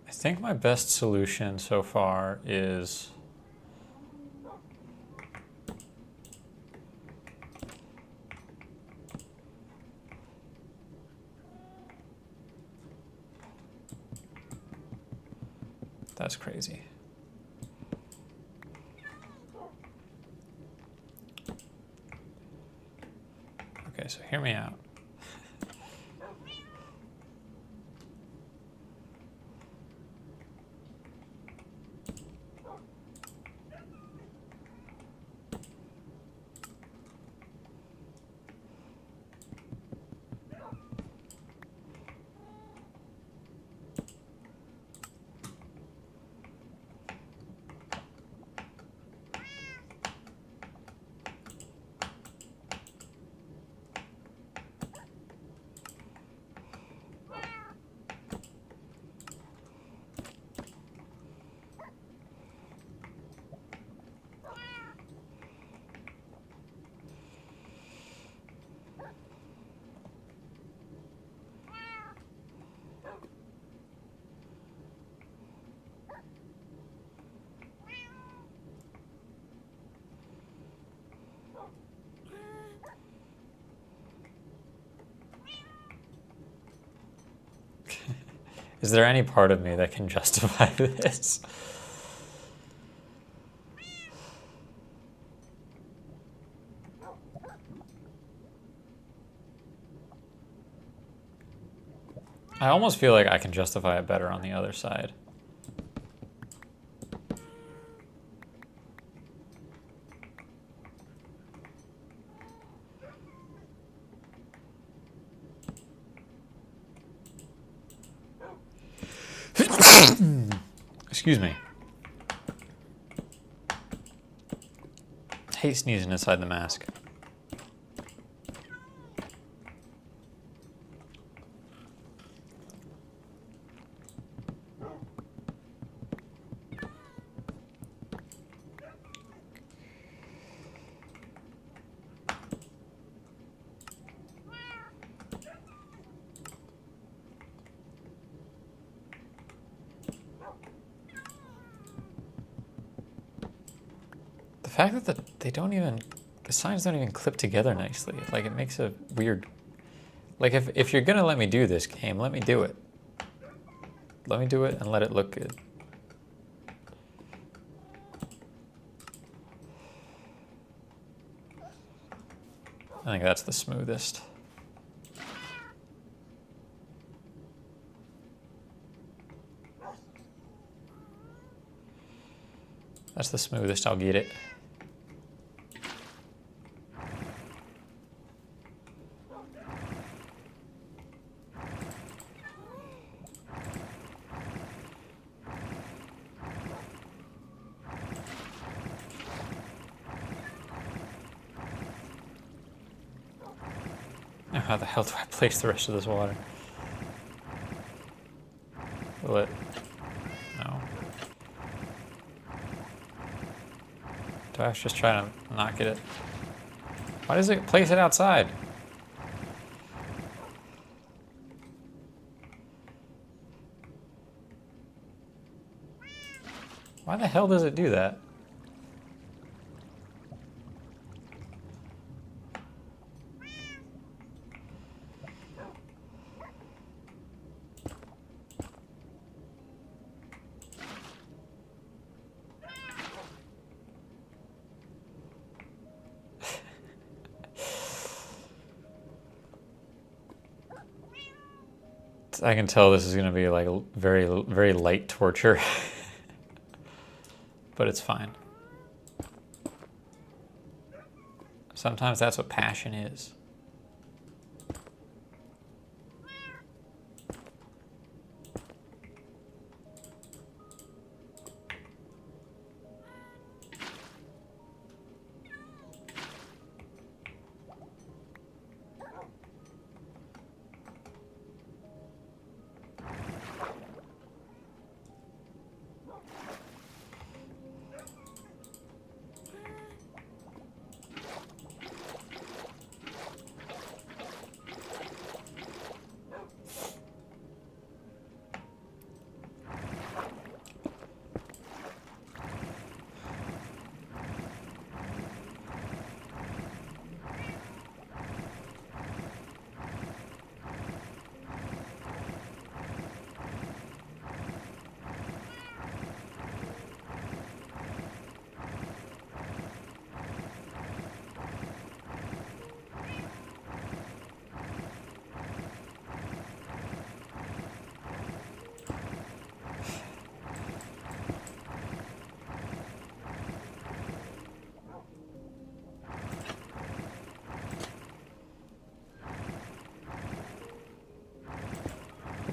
I think my best solution so far is that's crazy. Okay, so hear me out. Is there any part of me that can justify this? I almost feel like I can justify it better on the other side. Excuse me. I hate sneezing inside the mask. The fact that they don't even, the signs don't even clip together nicely. Like, it makes a weird, like, if you're gonna let me do this game, let me do it. Let me do it and let it look good. I think that's the smoothest. That's the smoothest, I'll get it. Now how the hell do I place the rest of this water? Will it? No. Do I just try to not get it? Why does it place it outside? Why the hell does it do that? I can tell this is going to be like a very, very light torture, but it's fine. Sometimes that's what passion is.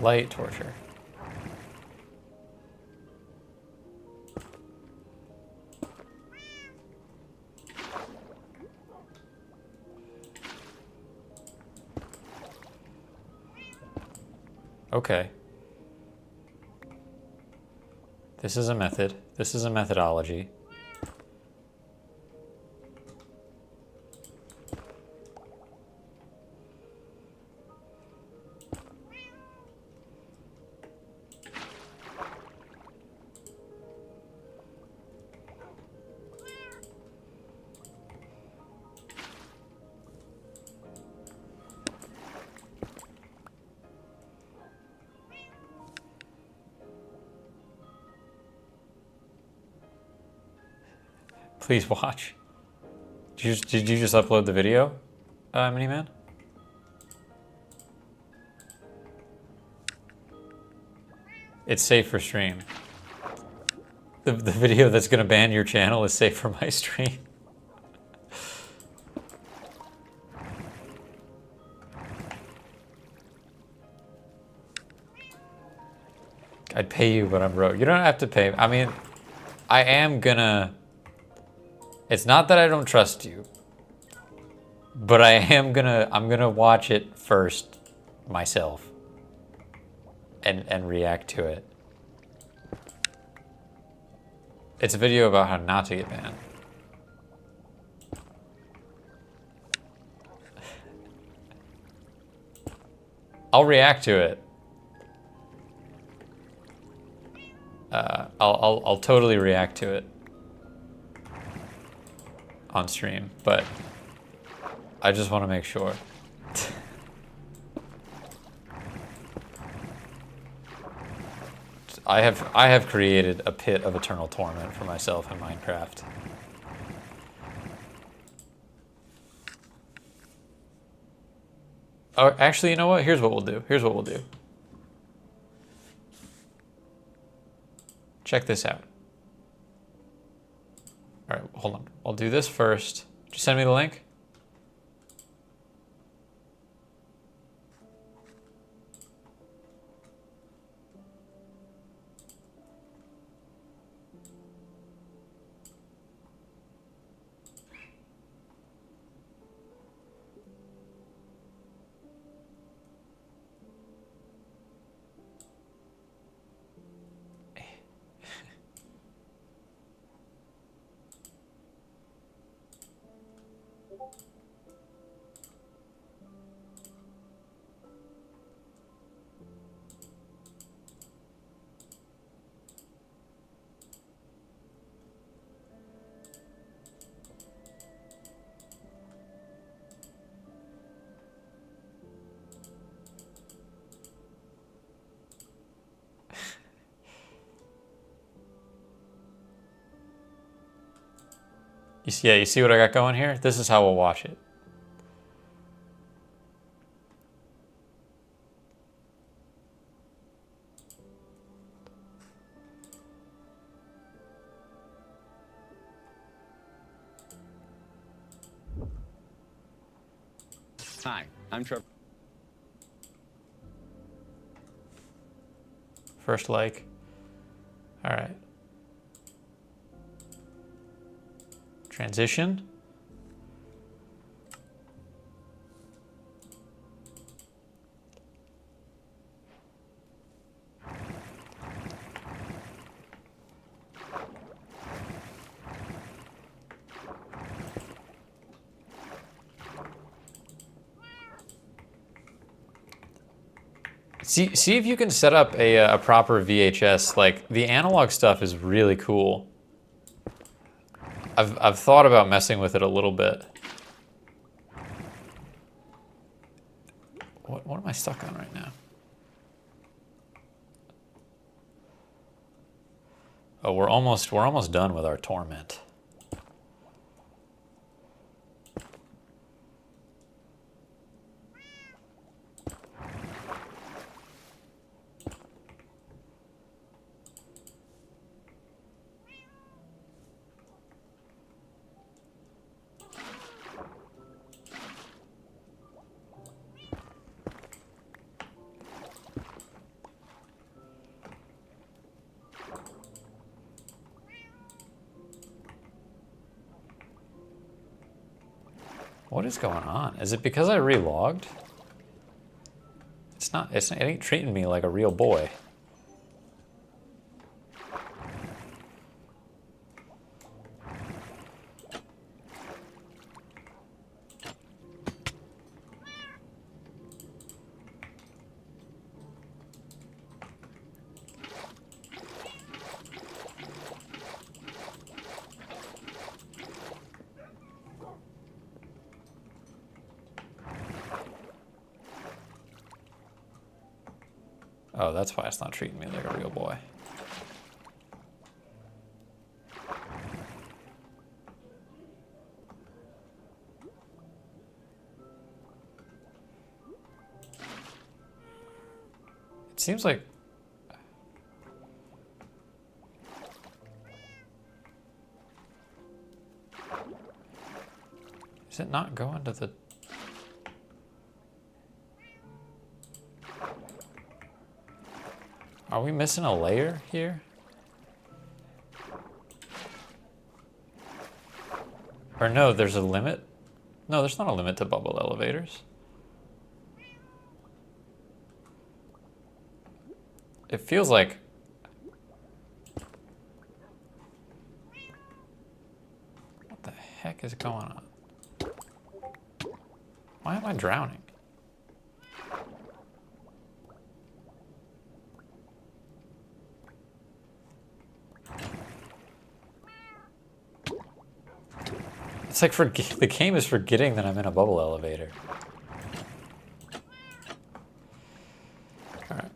Light torture. Okay. This is a method. This is a methodology. Please watch. Did you just upload the video, Miniman? It's safe for stream. The video that's gonna ban your channel is safe for my stream. I'd pay you, but I'm broke. You don't have to pay. I mean, I am gonna... It's not that I don't trust you, but I'm gonna watch it first myself and react to it. It's a video about how not to get banned. I'll react to it. I'll totally react to it on stream, but I just want to make sure. I have created a pit of eternal torment for myself in Minecraft. Oh, actually, you know what? Here's what we'll do. Here's what we'll do. Check this out. All right, hold on. I'll do this first. Just send me the link. You see what I got going here? This is how we'll watch it. Hi, I'm Trevor. First like. All right. Transition. See if you can set up a proper VHS. Like, the analog stuff is really cool. I've thought about messing with it a little bit. What am I stuck on right now? Oh, we're almost done with our torment. What is going on? Is it because I relogged? It ain't treating me like a real boy. Oh, that's why it's not treating me like a real boy. seems like... Is it not going to the... Are we missing a layer here? Or no, there's a limit? No, there's not a limit to bubble elevators. It feels like... What the heck is going on? Why am I drowning? It's like the game is forgetting that I'm in a bubble elevator. All right.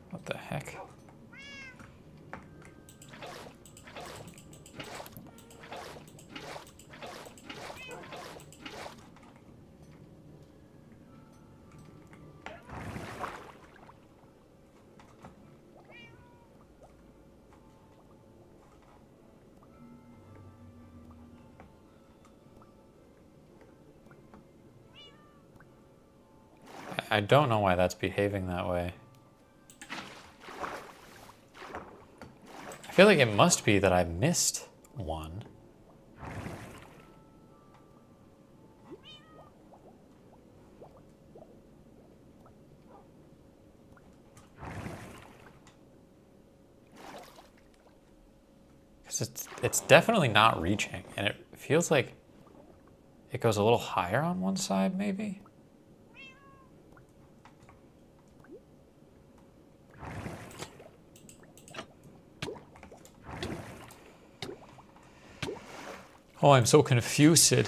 What the heck? I don't know why that's behaving that way. I feel like it must be that I missed one. Because it's definitely not reaching, and it feels like it goes a little higher on one side, maybe? Oh, I'm so confused.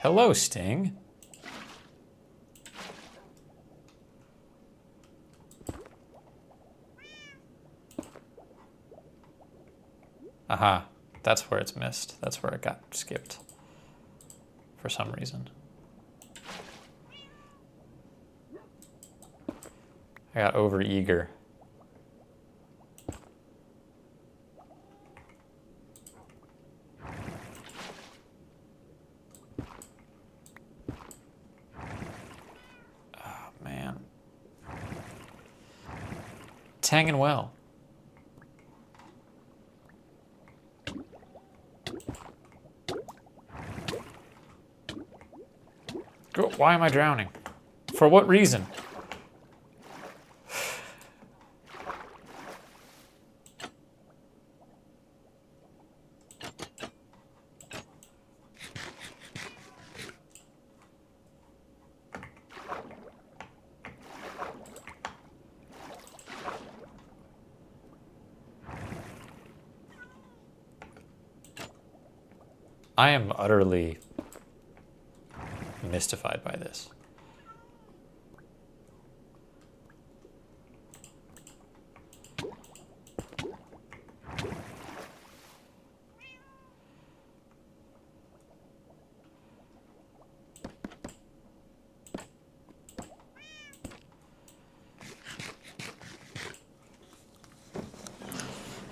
Hello, Sting. Aha, that's where it's missed. That's where it got skipped. For some reason. I got over eager. Oh man. It's hanging well. Why am I drowning? For what reason? I am utterly mystified by this.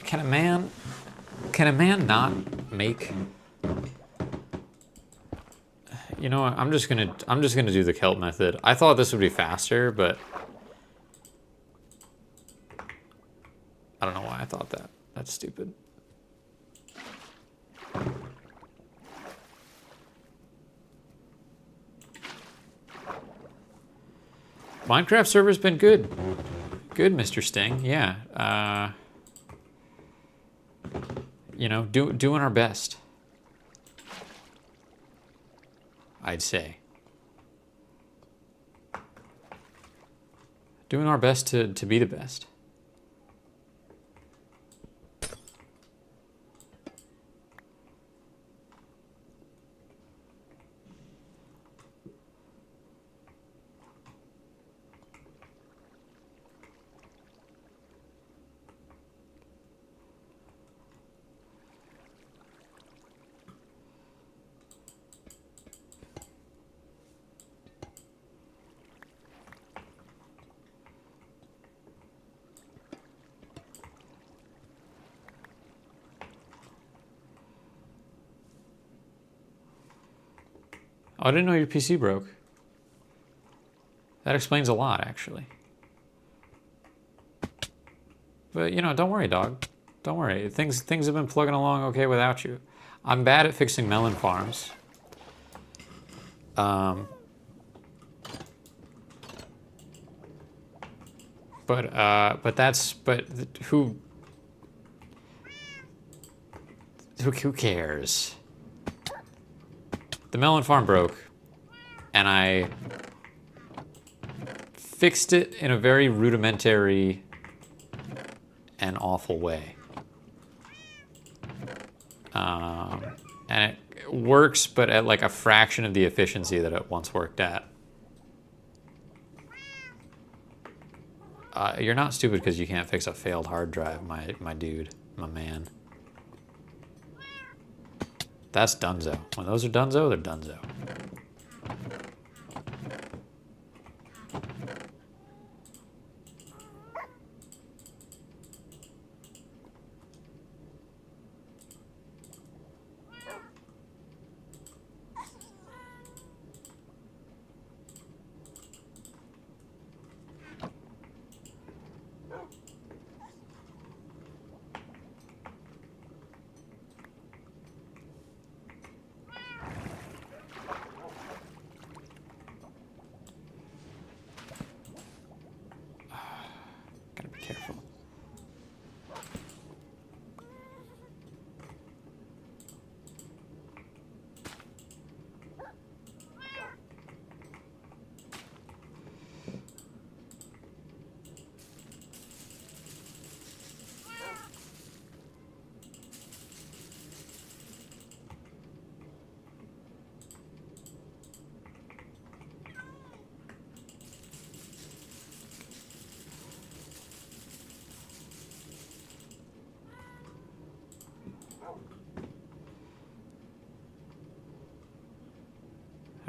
Can a man not make You know what? I'm just gonna do the kelp method. I thought this would be faster, but I don't know why I thought that. That's stupid. Minecraft server's been good. Good, Mr. Sting. Yeah. You know, doing our best. I'd say. Doing our best to be the best. Oh, I didn't know your PC broke. That explains a lot, actually. But, you know, don't worry, dog. Don't worry. Things have been plugging along okay without you. I'm bad at fixing melon farms. But who cares? The melon farm broke, and I fixed it in a very rudimentary and awful way. And it works, but at like a fraction of the efficiency that it once worked at. You're not stupid because you can't fix a failed hard drive, my dude, my man. That's dunzo. When those are dunzo, they're dunzo.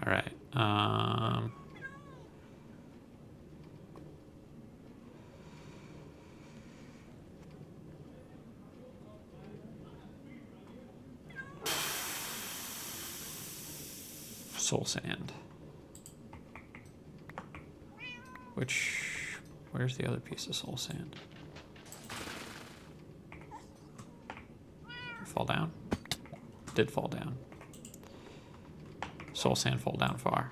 All right. Soul sand. Where's the other piece of soul sand? Fall down? Did fall down. Soul sand fall down far.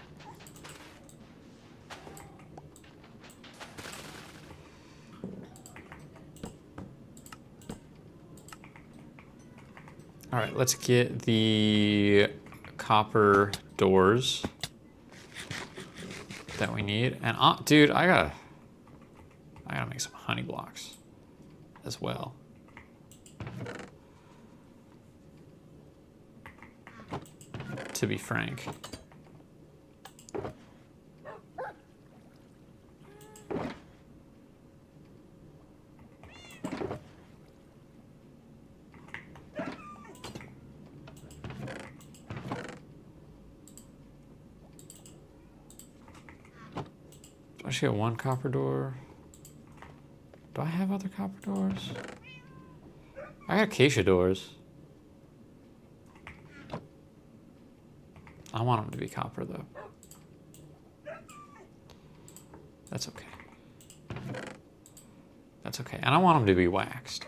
All right, let's get the copper doors that we need. And dude, I gotta make some honey blocks as well. To be frank. Do I just get one copper door? Do I have other copper doors? I got acacia doors. I want him to be copper, though. That's okay. That's okay. And I want him to be waxed.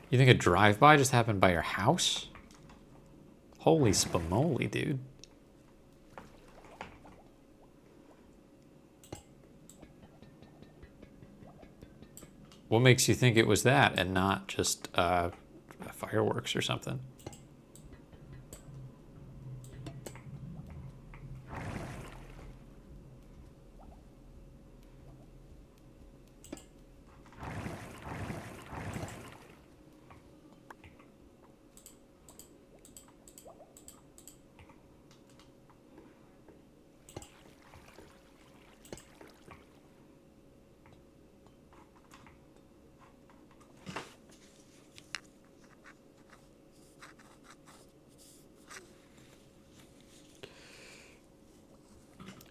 You think a drive-by just happened by your house? Holy spumoli, dude. What makes you think it was that and not just fireworks or something?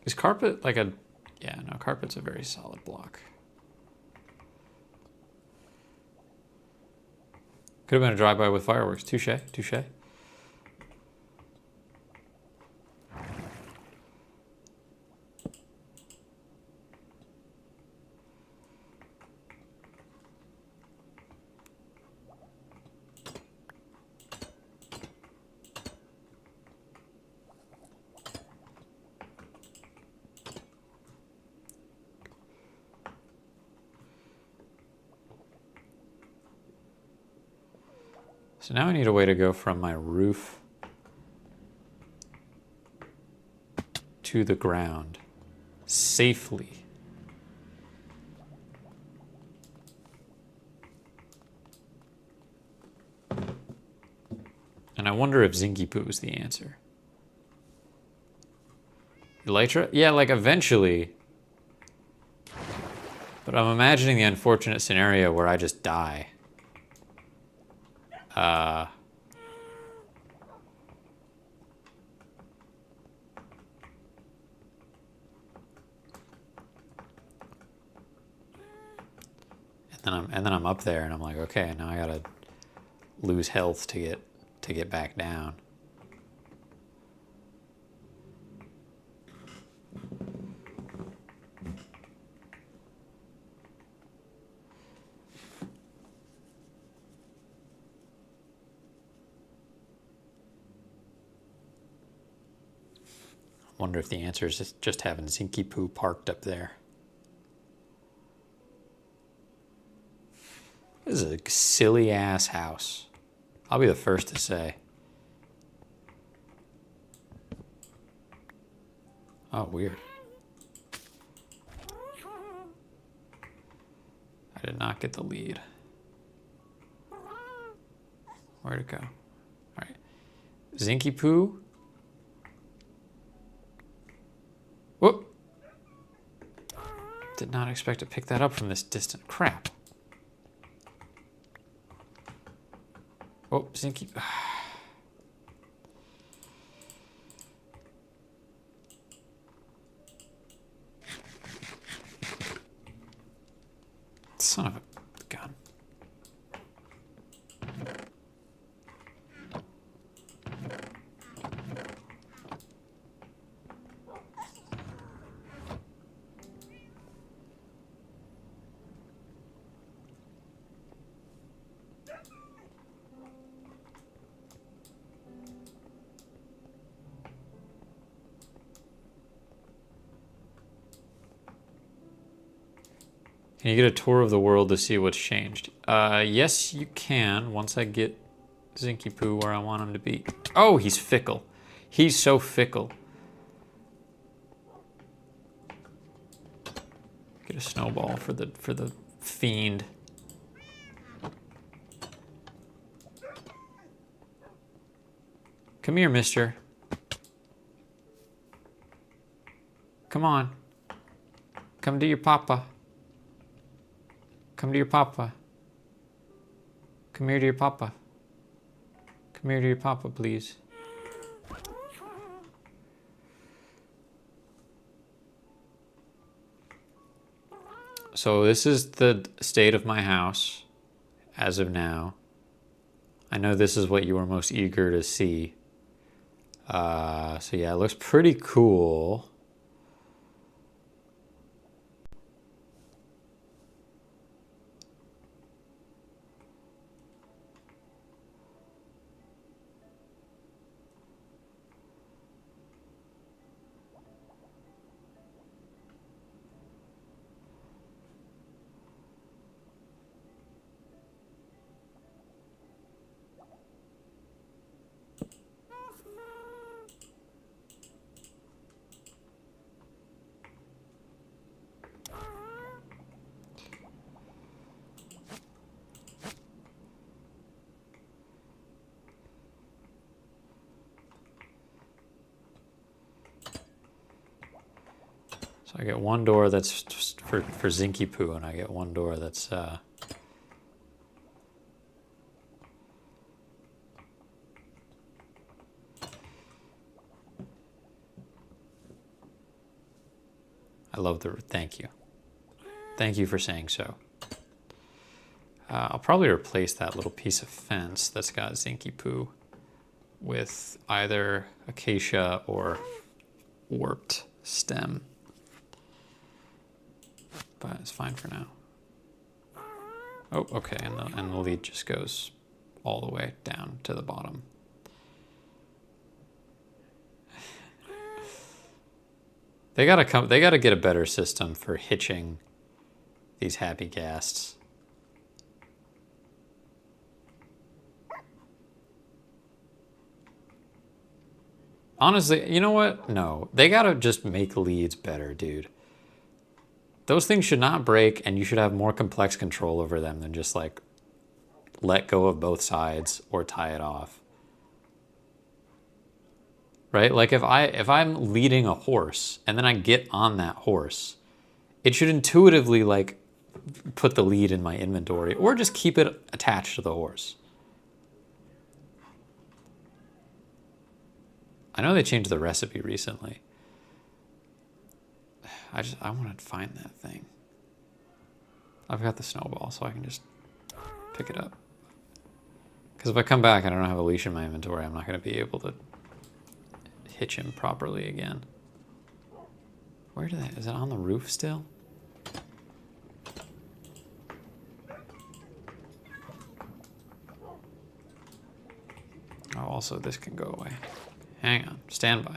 Is carpet like a... Yeah, no, carpet's a very solid block. Could have been a drive-by with fireworks. Touche, touche. So now I need a way to go from my roof to the ground safely. And I wonder if Zinky Poo is the answer. Elytra? Yeah, like eventually. But I'm imagining the unfortunate scenario where I just die. And then I'm up there and I'm like, okay, now I gotta lose health to get back down. I wonder if the answer is just having Zinky Poo parked up there. This is a silly ass house. I'll be the first to say. Oh, weird. I did not get the lead. Where'd it go? All right. Zinky Poo. Whoop. Did not expect to pick that up from this distant. Crap. Oh, Zinky. Son of a gun. Can you get a tour of the world to see what's changed? Yes, you can, once I get Zinky Poo where I want him to be. Oh, he's fickle. He's so fickle. Get a snowball for the fiend. Come here, mister. Come on. Come to your papa. Come to your papa. Come here to your papa. Come here to your papa, please. So this is the state of my house as of now. I know this is what you were most eager to see. So yeah, it looks pretty cool. So I get one door that's just for Zinky Poo, and I get one door that's I love the thank you. Thank you for saying so. I'll probably replace that little piece of fence that's got Zinky Poo with either acacia or warped stem. But it's fine for now. Oh, okay, and the lead just goes all the way down to the bottom. They gotta get a better system for hitching these happy ghasts. Honestly, you know what? No, they gotta just make leads better, dude. Those things should not break, and you should have more complex control over them than just like let go of both sides or tie it off. Right? Like if I'm leading a horse and then I get on that horse, it should intuitively like put the lead in my inventory or just keep it attached to the horse. I know they changed the recipe recently. I want to find that thing. I've got the snowball, so I can just pick it up. Because if I come back and I don't have a leash in my inventory, I'm not going to be able to hitch him properly again. Where did that? Is it on the roof still? Oh, also this can go away. Hang on, stand by.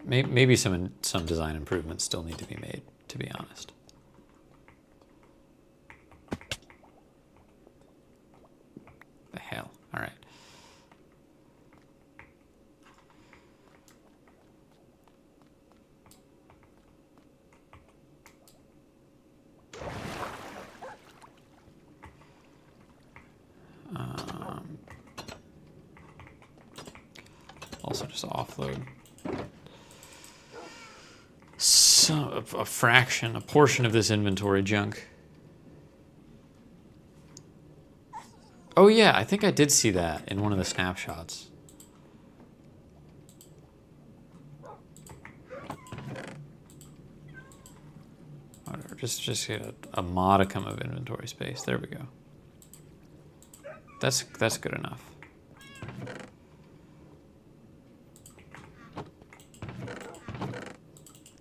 Maybe some design improvements still need to be made, to be honest. The hell, all right. Also just offload a fraction, a portion of this inventory junk. Oh yeah, I think I did see that in one of the snapshots. Whatever, just get a modicum of inventory space. There we go. That's good enough.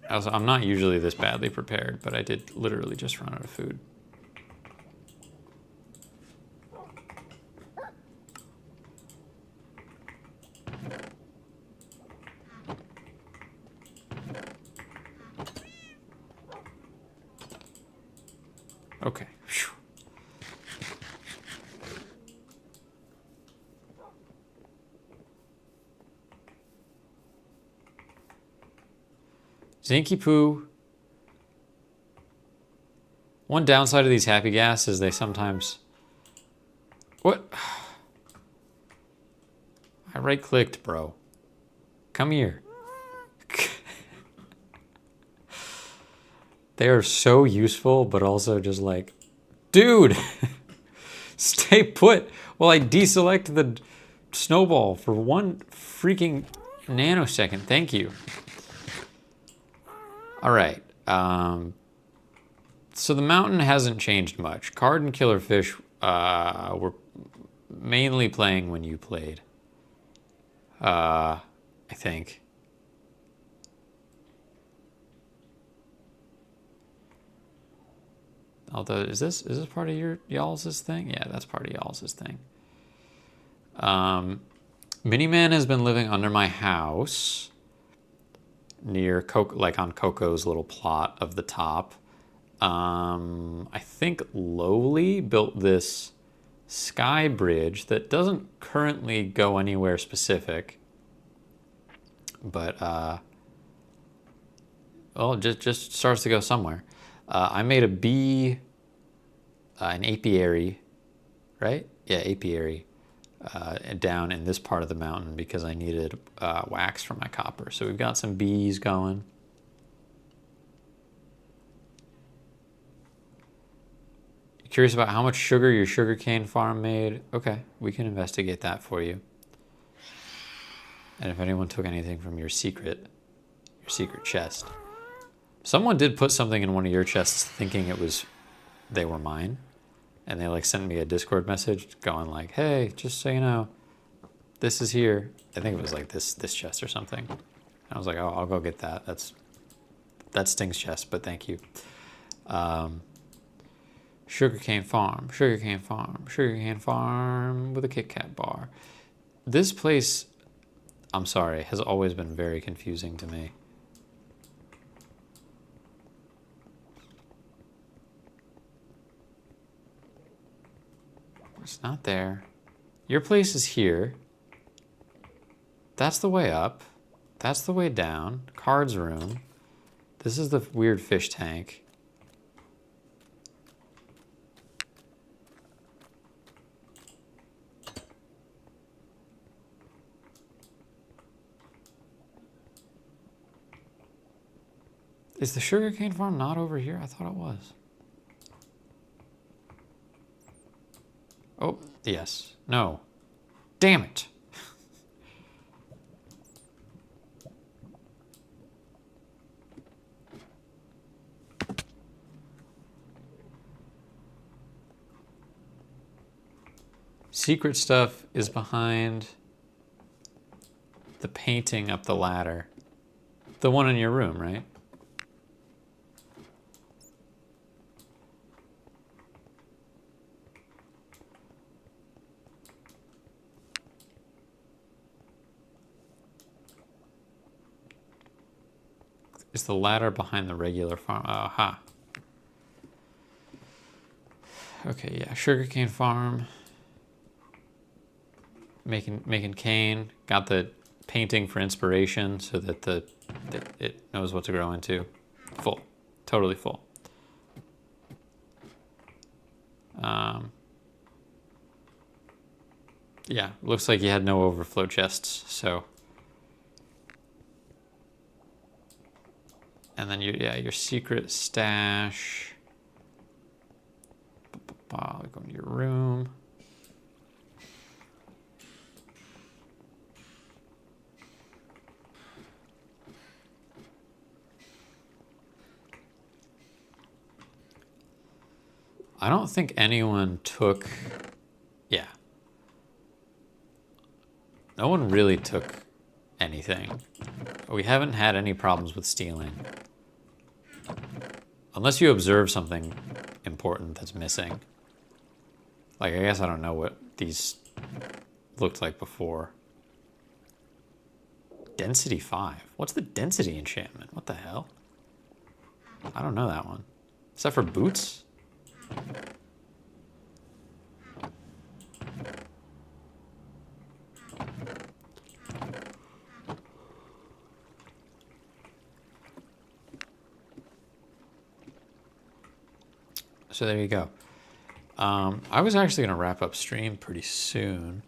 Also, I'm not usually this badly prepared, but I did literally just run out of food. Okay. Whew. Zinky Poo. One downside of these happy gas is they sometimes... What? I right-clicked, bro. Come here. They are so useful, but also just like, dude, stay put while I deselect the snowball for 1 freaking nanosecond. Thank you. All right. So the mountain hasn't changed much. Card and Killerfish were mainly playing when you played. I think. Although, is this part of y'all's thing? Yeah, that's part of y'all's thing. Miniman has been living under my house near like on Coco's little plot of the top. I think Lowly built this sky bridge that doesn't currently go anywhere specific, but well, just starts to go somewhere. I made a bee, an apiary, right? Yeah, apiary, down in this part of the mountain because I needed wax for my copper. So we've got some bees going. You curious about how much sugar your sugarcane farm made? Okay, we can investigate that for you. And if anyone took anything from your secret chest. Someone did put something in one of your chests thinking they were mine. And they like sent me a Discord message going like, hey, just so you know, this is here. I think it was like this chest or something. And I was like, oh, I'll go get that. That's Sting's chest, but thank you. Sugarcane farm with a Kit Kat bar. This place, I'm sorry, has always been very confusing to me. It's not there. Your place is here. That's the way up. That's the way down. Cards room. This is the weird fish tank. Is the sugarcane farm not over here? I thought it was. Oh, yes. No. Damn it. Secret stuff is behind the painting up the ladder. The one in your room, right? Is the ladder behind the regular farm? Aha. Okay, yeah, sugarcane farm. Making cane. Got the painting for inspiration so that it knows what to grow into. Full. Totally full. Yeah, looks like you had no overflow chests, so. And then your secret stash. Go into your room. I don't think anyone took, yeah. No one really took anything. We haven't had any problems with stealing. Unless you observe something important that's missing. Like, I guess I don't know what these looked like before. Density 5. What's the density enchantment? What the hell? I don't know that one. Is that for boots? So there you go. I was actually going to wrap up stream pretty soon.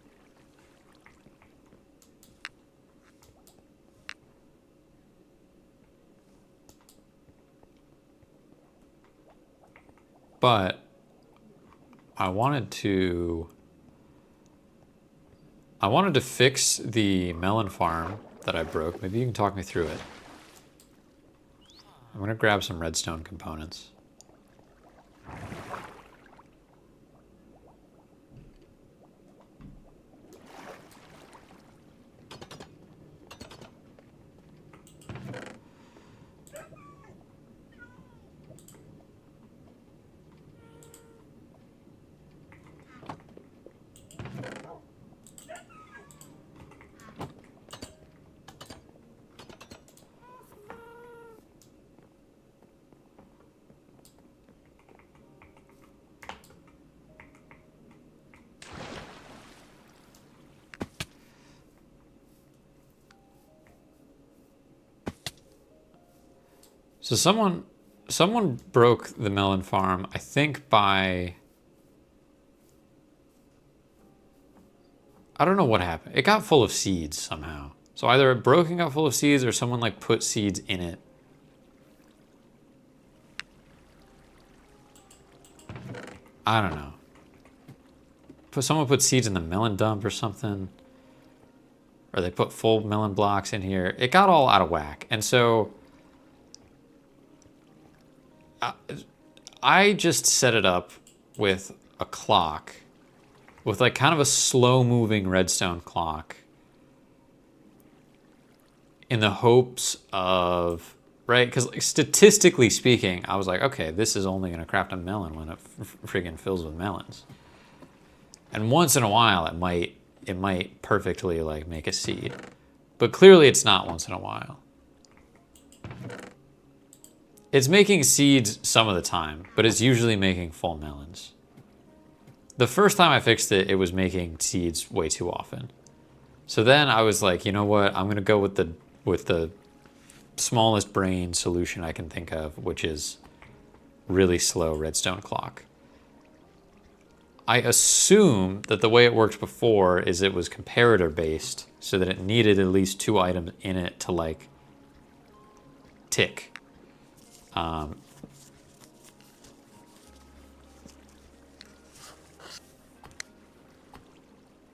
But I wanted to fix the melon farm that I broke. Maybe you can talk me through it. I'm going to grab some redstone components. So someone broke the melon farm, I think by, I don't know what happened. It got full of seeds somehow. So either it broke and got full of seeds or someone like put seeds in it. I don't know. Someone put seeds in the melon dump or something. Or they put full melon blocks in here. It got all out of whack. And so I just set it up with a clock, with like kind of a slow moving redstone clock, in the hopes of, right? Because like, statistically speaking, I was like, okay, this is only going to craft a melon when it friggin' fills with melons. And once in a while, it might perfectly like make a seed, but clearly it's not once in a while. It's making seeds some of the time, but it's usually making full melons. The first time I fixed it, it was making seeds way too often. So then I was like, you know what? I'm gonna go with the smallest brain solution I can think of, which is really slow redstone clock. I assume that the way it worked before is it was comparator based, so that it needed at least 2 items in it to like tick.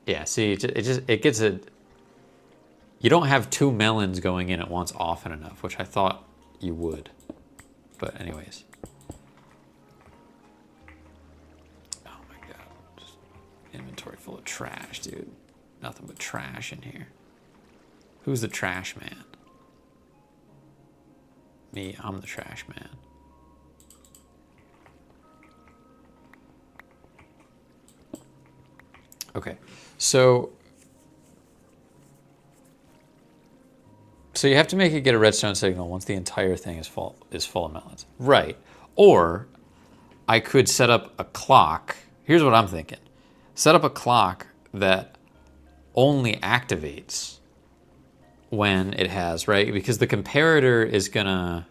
Yeah, see, it gets a, you don't have 2 melons going in at once often enough, which I thought you would. But anyways. Oh my god. Just inventory full of trash, dude. Nothing but trash in here. Who's the trash man? Me, I'm the trash man. Okay, so you have to make it get a redstone signal once the entire thing is full of melons. Right. Or I could set up a clock. Here's what I'm thinking. Set up a clock that only activates when it has, right? Because the comparator is gonna,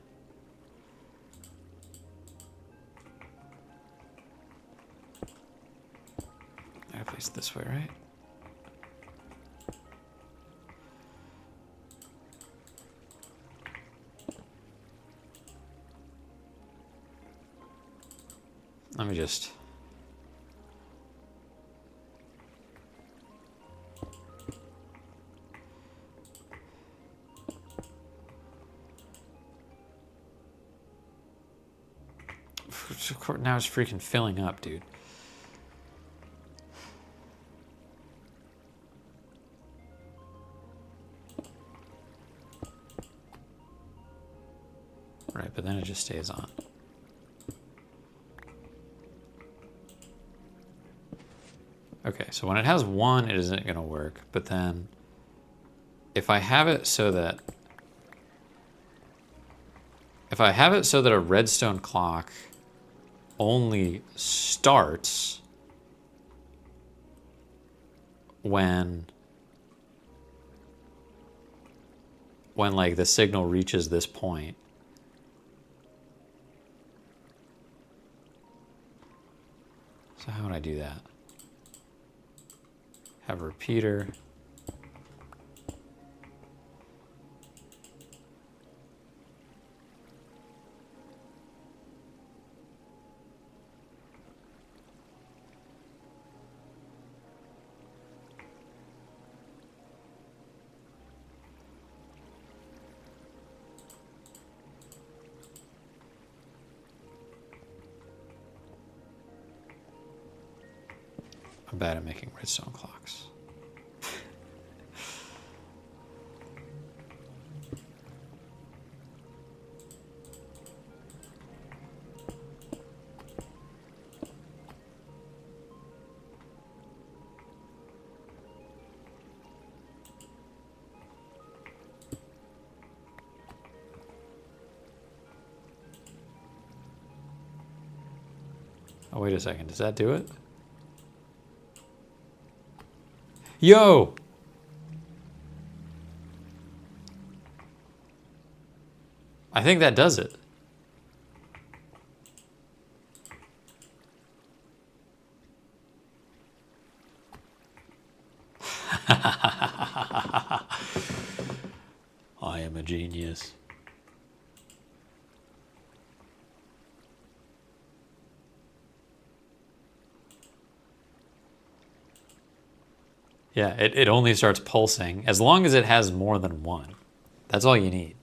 I gotta place it this way, right? Let me just, now it's freaking filling up, dude. Right, but then it just stays on. Okay, so when it has 1, it isn't gonna work, but then if I have it so that, a redstone clock only starts when like the signal reaches this point, So how would I do that? Have a repeater. I'm bad at making redstone clocks. Oh, wait a second. Does that do it? Yo! I think that does it. I am a genius. Yeah, it only starts pulsing as long as it has more than one. That's all you need.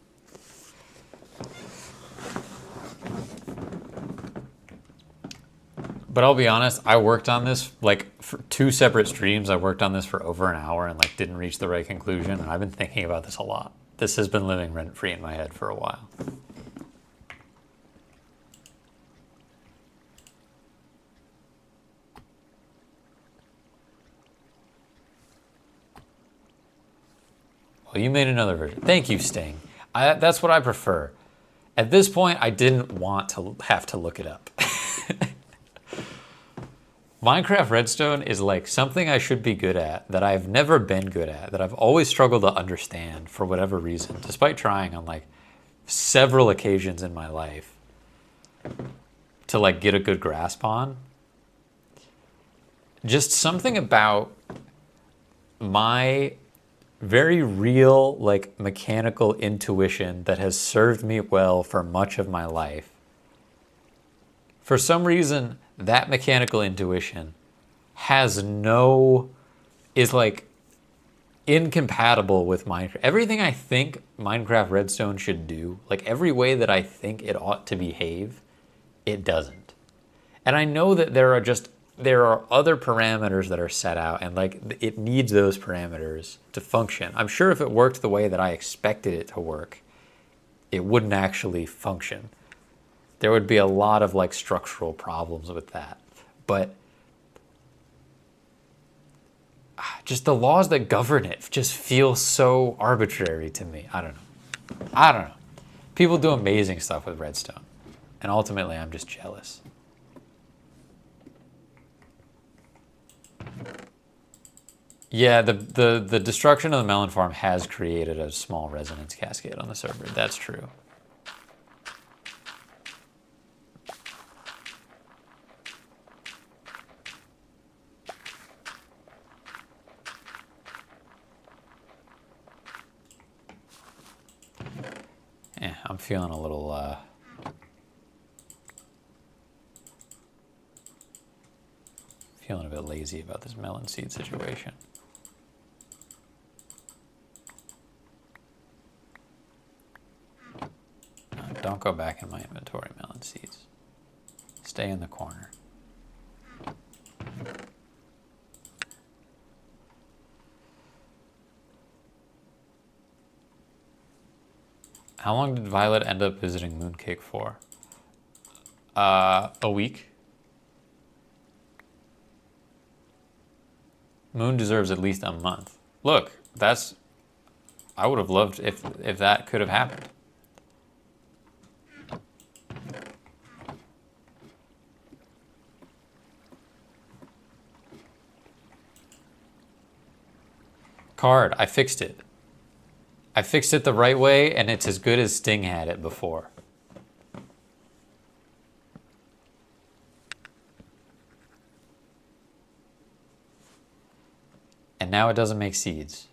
But I'll be honest, I worked on this like for 2 separate streams. I worked on this for over an hour and like didn't reach the right conclusion. And I've been thinking about this a lot. This has been living rent-free in my head for a while. Well, you made another version. Thank you, Sting. That's what I prefer. At this point, I didn't want to have to look it up. Minecraft Redstone is like something I should be good at, that I've never been good at, that I've always struggled to understand for whatever reason, despite trying on like several occasions in my life to like get a good grasp on. Just something about my very real, like mechanical intuition that has served me well for much of my life. For some reason, that mechanical intuition is like incompatible with Minecraft. Everything I think Minecraft Redstone should do, like every way that I think it ought to behave, it doesn't. And I know that there are other parameters that are set out and like it needs those parameters to function. I'm sure if it worked the way that I expected it to work, it wouldn't actually function. There would be a lot of like structural problems with that. But just the laws that govern it just feel so arbitrary to me. I don't know. People do amazing stuff with redstone. And ultimately, I'm just jealous. Yeah, the destruction of the melon farm has created a small resonance cascade on the server. That's true. Yeah, I'm feeling a little feeling a bit lazy about this melon seed situation. Don't go back in my inventory, melon seeds. Stay in the corner. How long did Violet end up visiting Mooncake for? A week. Moon deserves at least a month. Look, I would have loved if that could have happened. Card, I fixed it. I fixed it the right way, and it's as good as Sting had it before. And now it doesn't make seeds.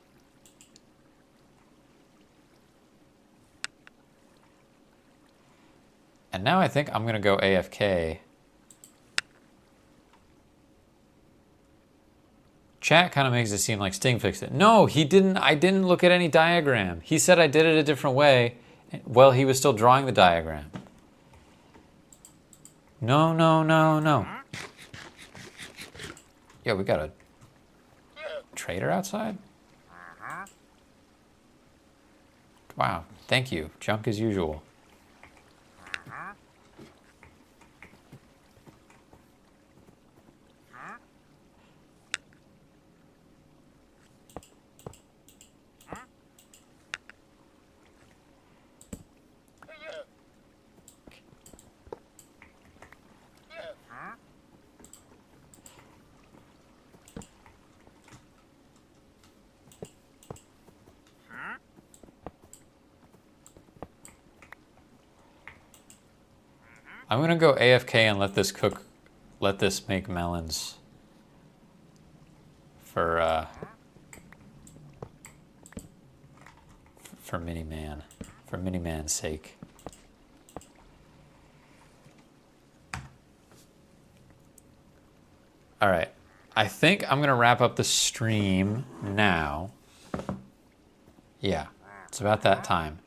And now I think I'm going to go AFK. Chat kind of makes it seem like Sting fixed it. No, he didn't. I didn't look at any diagram. He said I did it a different way. Well, he was still drawing the diagram. No, no, no, no. Yeah, we got a trader outside? Wow, thank you. Junk as usual. I'm gonna go AFK and let this cook, let this make melons for Miniman, for Miniman's sake. All right, I think I'm gonna wrap up the stream now. Yeah, it's about that time.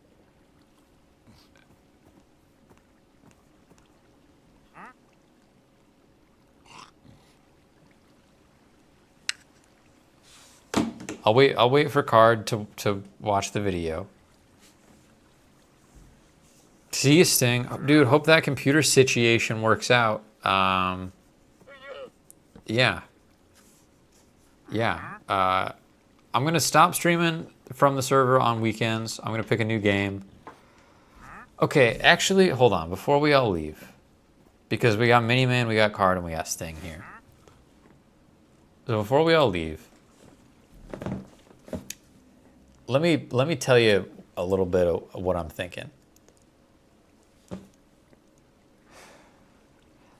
I'll wait for Card to watch the video. See you, Sting. Dude, hope that computer situation works out. Yeah. Yeah. I'm going to stop streaming from the server on weekends. I'm going to pick a new game. Okay, actually, hold on. Before we all leave. Because we got Miniman, we got Card, and we got Sting here. So before we all leave, let me tell you a little bit of what I'm thinking.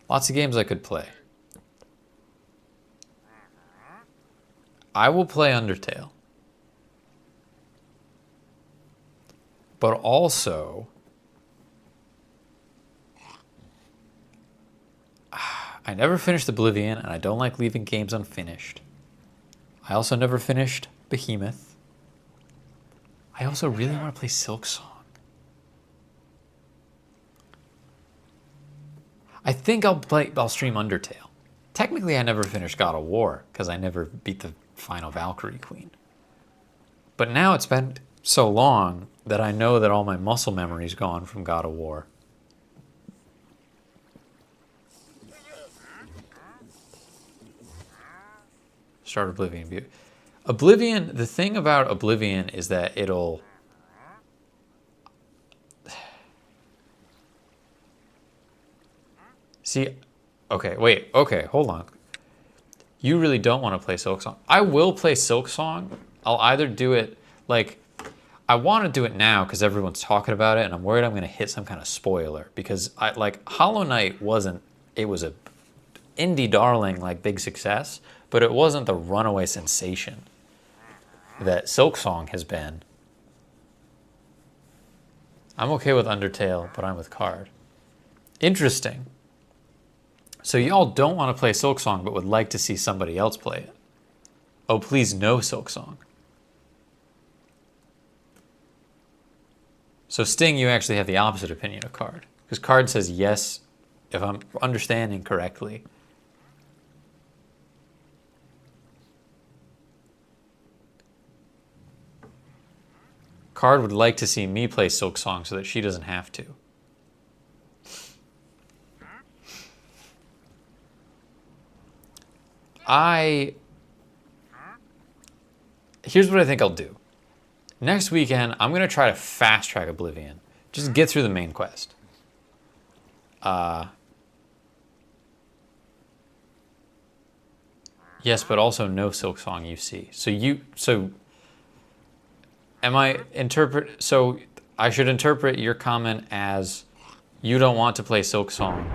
Lots of games I could play. I will play Undertale. But also, I never finished Oblivion, and I don't like leaving games unfinished. I also never finished Behemoth. I also really want to play Silksong. I think I'll stream Undertale. Technically, I never finished God of War because I never beat the final Valkyrie Queen. But now it's been so long that I know that all my muscle memory's gone from God of War. Start Oblivion. Oblivion, the thing about Oblivion is that it'll... See, okay, wait, okay, hold on. You really don't want to play Silksong. I will play Silksong. I'll either do it, like, I want to do it now because everyone's talking about it, and I'm worried I'm going to hit some kind of spoiler. Because, Hollow Knight wasn't, it was a indie darling, like, big success, but it wasn't the runaway sensation that Silksong has been. I'm okay with Undertale, but I'm with Card. Interesting. So y'all don't want to play Silksong, but would like to see somebody else play it. Oh, please, no Silksong. So Sting, you actually have the opposite opinion of Card. Because Card says yes, if I'm understanding correctly. Card would like to see me play Silksong so that she doesn't have to. Here's what I think I'll do. Next weekend, I'm going to try to fast track Oblivion. Just get through the main quest. Yes, but also no Silksong UC. So I should interpret your comment as you don't want to play Silksong.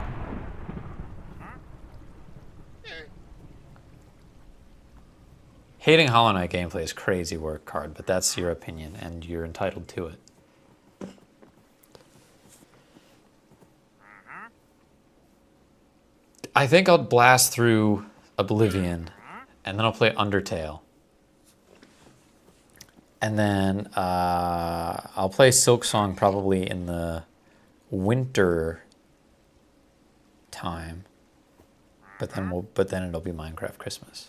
Hating Hollow Knight gameplay is crazy work, Card, but that's your opinion, and you're entitled to it. I think I'll blast through Oblivion, and then I'll play Undertale. And then I'll play Silksong probably in the winter time. But then it'll be Minecraft Christmas.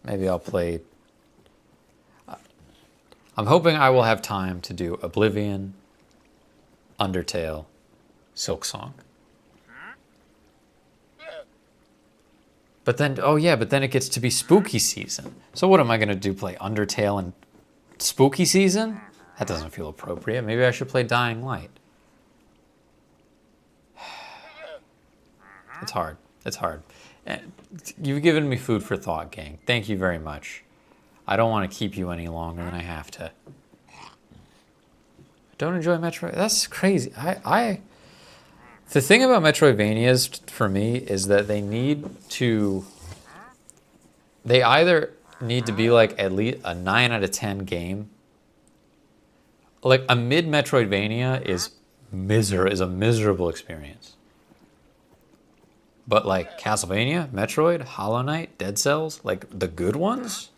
Maybe I'll play. I'm hoping I will have time to do Oblivion, Undertale, Silksong. But then, oh yeah, but then it gets to be spooky season. So what am I going to do, play Undertale and spooky season? That doesn't feel appropriate. Maybe I should play Dying Light. It's hard. It's hard. You've given me food for thought, gang. Thank you very much. I don't want to keep you any longer than I have to. Don't enjoy Metroid. That's crazy. The thing about Metroidvanias for me is that they either need to be like at least a 9 out of 10 game. Like a mid Metroidvania is a miserable experience. But like Castlevania, Metroid, Hollow Knight, Dead Cells, like the good ones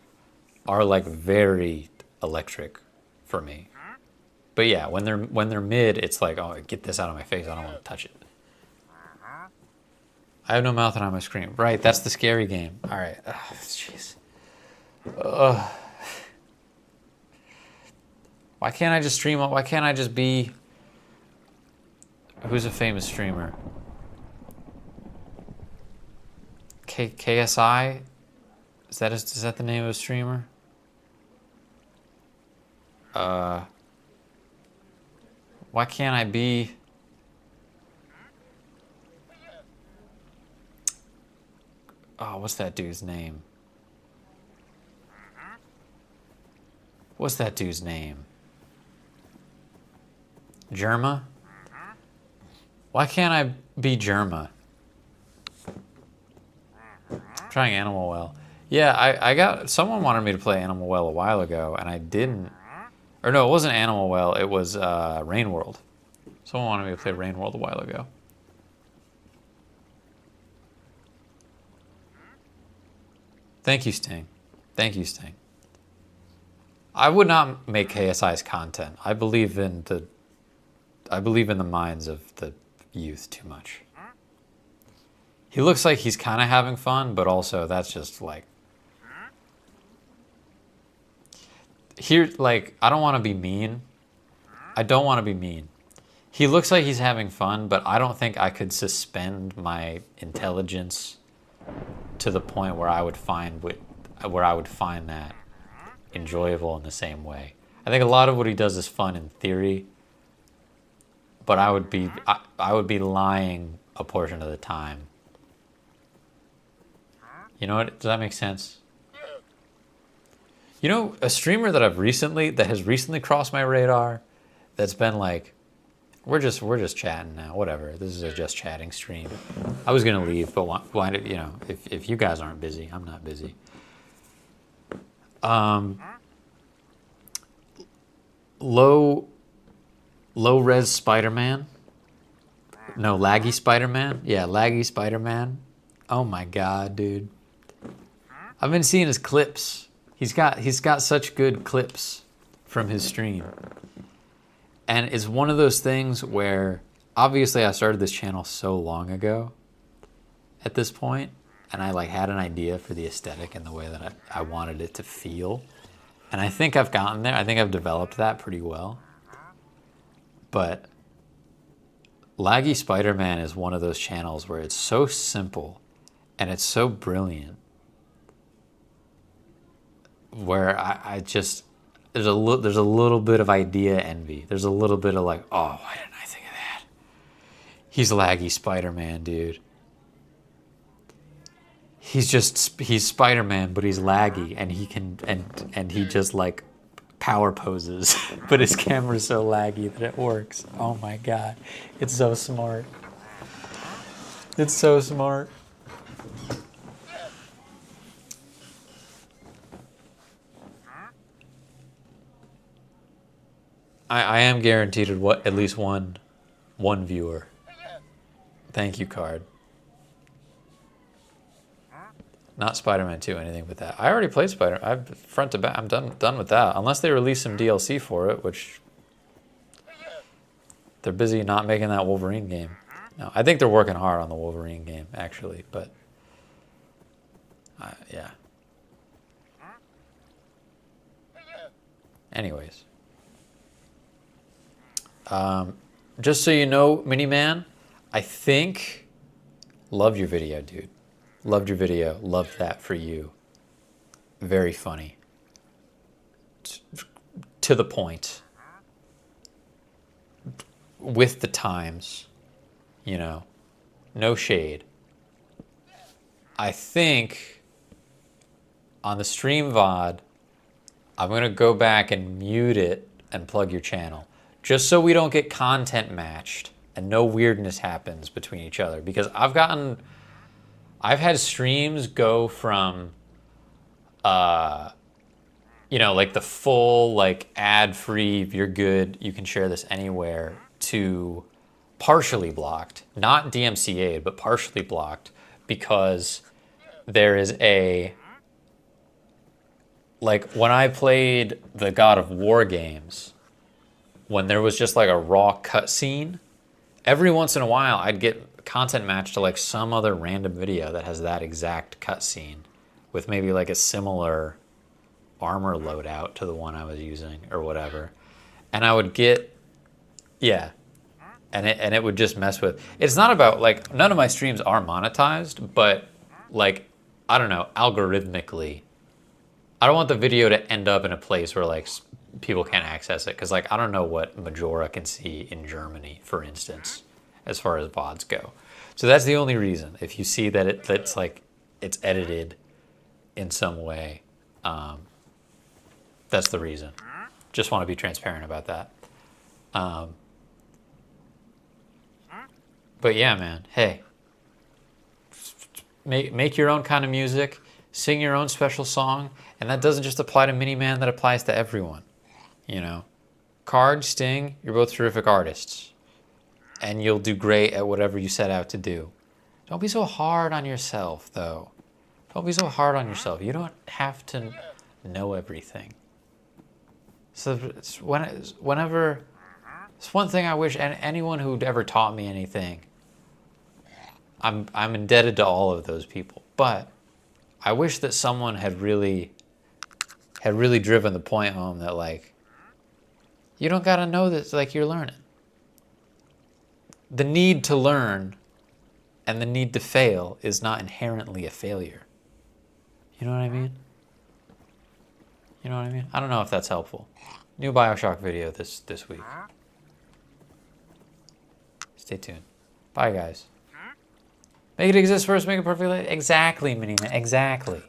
are like very electric for me. But yeah, when they're mid, it's like, oh, get this out of my face. I don't want to touch it. I have no mouth and I must scream. Right, that's the scary game. All right. Jeez. Why can't I just stream? Why can't I just be... Who's a famous streamer? KSI? Is that the name of a streamer? Why can't I be... Oh, what's that dude's name? What's that dude's name? Germa? Why can't I be Germa? I'm trying Animal Well. Yeah, I got... Someone wanted me to play Animal Well a while ago, and I didn't. Or no, it wasn't Animal Well. It was Rain World. Someone wanted me to play Rain World a while ago. Thank you, Sting. Thank you, Sting. I would not make KSI's content. I believe in the minds of the youth too much. He looks like he's kind of having fun, but also that's just like... Here, like, I don't want to be mean. I don't want to be mean. He looks like he's having fun, but I don't think I could suspend my intelligence to the point where I would find that enjoyable in the same way. I think a lot of what he does is fun in theory, but I would be lying a portion of the time. You know what? Does that make sense? You know, a streamer that has recently crossed my radar, that's been like, we're just chatting now, whatever. This is a just chatting stream. I was gonna leave, but why did, you know, if you guys aren't busy, I'm not busy. Low res Spider-Man. No, laggy Spider-Man. Yeah, laggy Spider-Man. Oh my god, dude. I've been seeing his clips. He's got such good clips from his stream. And it's one of those things where obviously I started this channel so long ago at this point, and I like had an idea for the aesthetic and the way that I wanted it to feel. And I think I've gotten there. I think I've developed that pretty well. But Laggy Spider-Man is one of those channels where it's so simple and it's so brilliant, where I just... There's a little bit of idea envy. There's a little bit of like, oh, why didn't I think of that? He's Laggy Spider-Man, dude. He's Spider-Man, but he's laggy, and he can and he just like power poses, but his camera's so laggy that it works. Oh my god, it's so smart. It's so smart. I am guaranteed at least one viewer. Thank you, card. Not Spider-Man 2, anything but that. I already played I'm front to back. I'm done with that. Unless they release some DLC for it, which they're busy not making that Wolverine game. No, I think they're working hard on the Wolverine game, actually, but yeah. Anyways. Just so you know, Miniman, I think, loved your video, dude. Loved your video. Loved that for you. Very funny. To the point. With the times. You know. No shade. I think on the stream VOD, I'm going to go back and mute it and plug your channel. Just so we don't get content matched and no weirdness happens between each other. Because I've had streams go from, you know, like the full, like ad-free, you're good, you can share this anywhere, to partially blocked. Not DMCA'd, but partially blocked because there is a, like when I played the God of War games, when there was just like a raw cutscene, every once in a while I'd get content matched to like some other random video that has that exact cutscene with maybe like a similar armor loadout to the one I was using or whatever. And I would get, yeah, and it would just mess with, it's not about like, none of my streams are monetized, but like, I don't know, algorithmically, I don't want the video to end up in a place where like people can't access it. Cause like, I don't know what Majora can see in Germany, for instance, as far as VODs go. So that's the only reason. If you see that it's like, it's edited in some way, that's the reason. Just want to be transparent about that. But yeah, man, hey, make your own kind of music, sing your own special song, and that doesn't just apply to Miniman, that applies to everyone. You know, Card, Sting, you're both terrific artists, and you'll do great at whatever you set out to do. Don't be so hard on yourself, though. Don't be so hard on yourself. You don't have to know everything. So whenever, it's one thing I wish, and anyone who'd ever taught me anything, I'm indebted to all of those people. But I wish that someone had really driven the point home that like, you don't gotta know this, like you're learning. The need to learn and the need to fail is not inherently a failure. You know what I mean? You know what I mean? I don't know if that's helpful. New BioShock video this week. Stay tuned. Bye, guys. Make it exist first, make it perfectly. Exactly, Miniman. Exactly.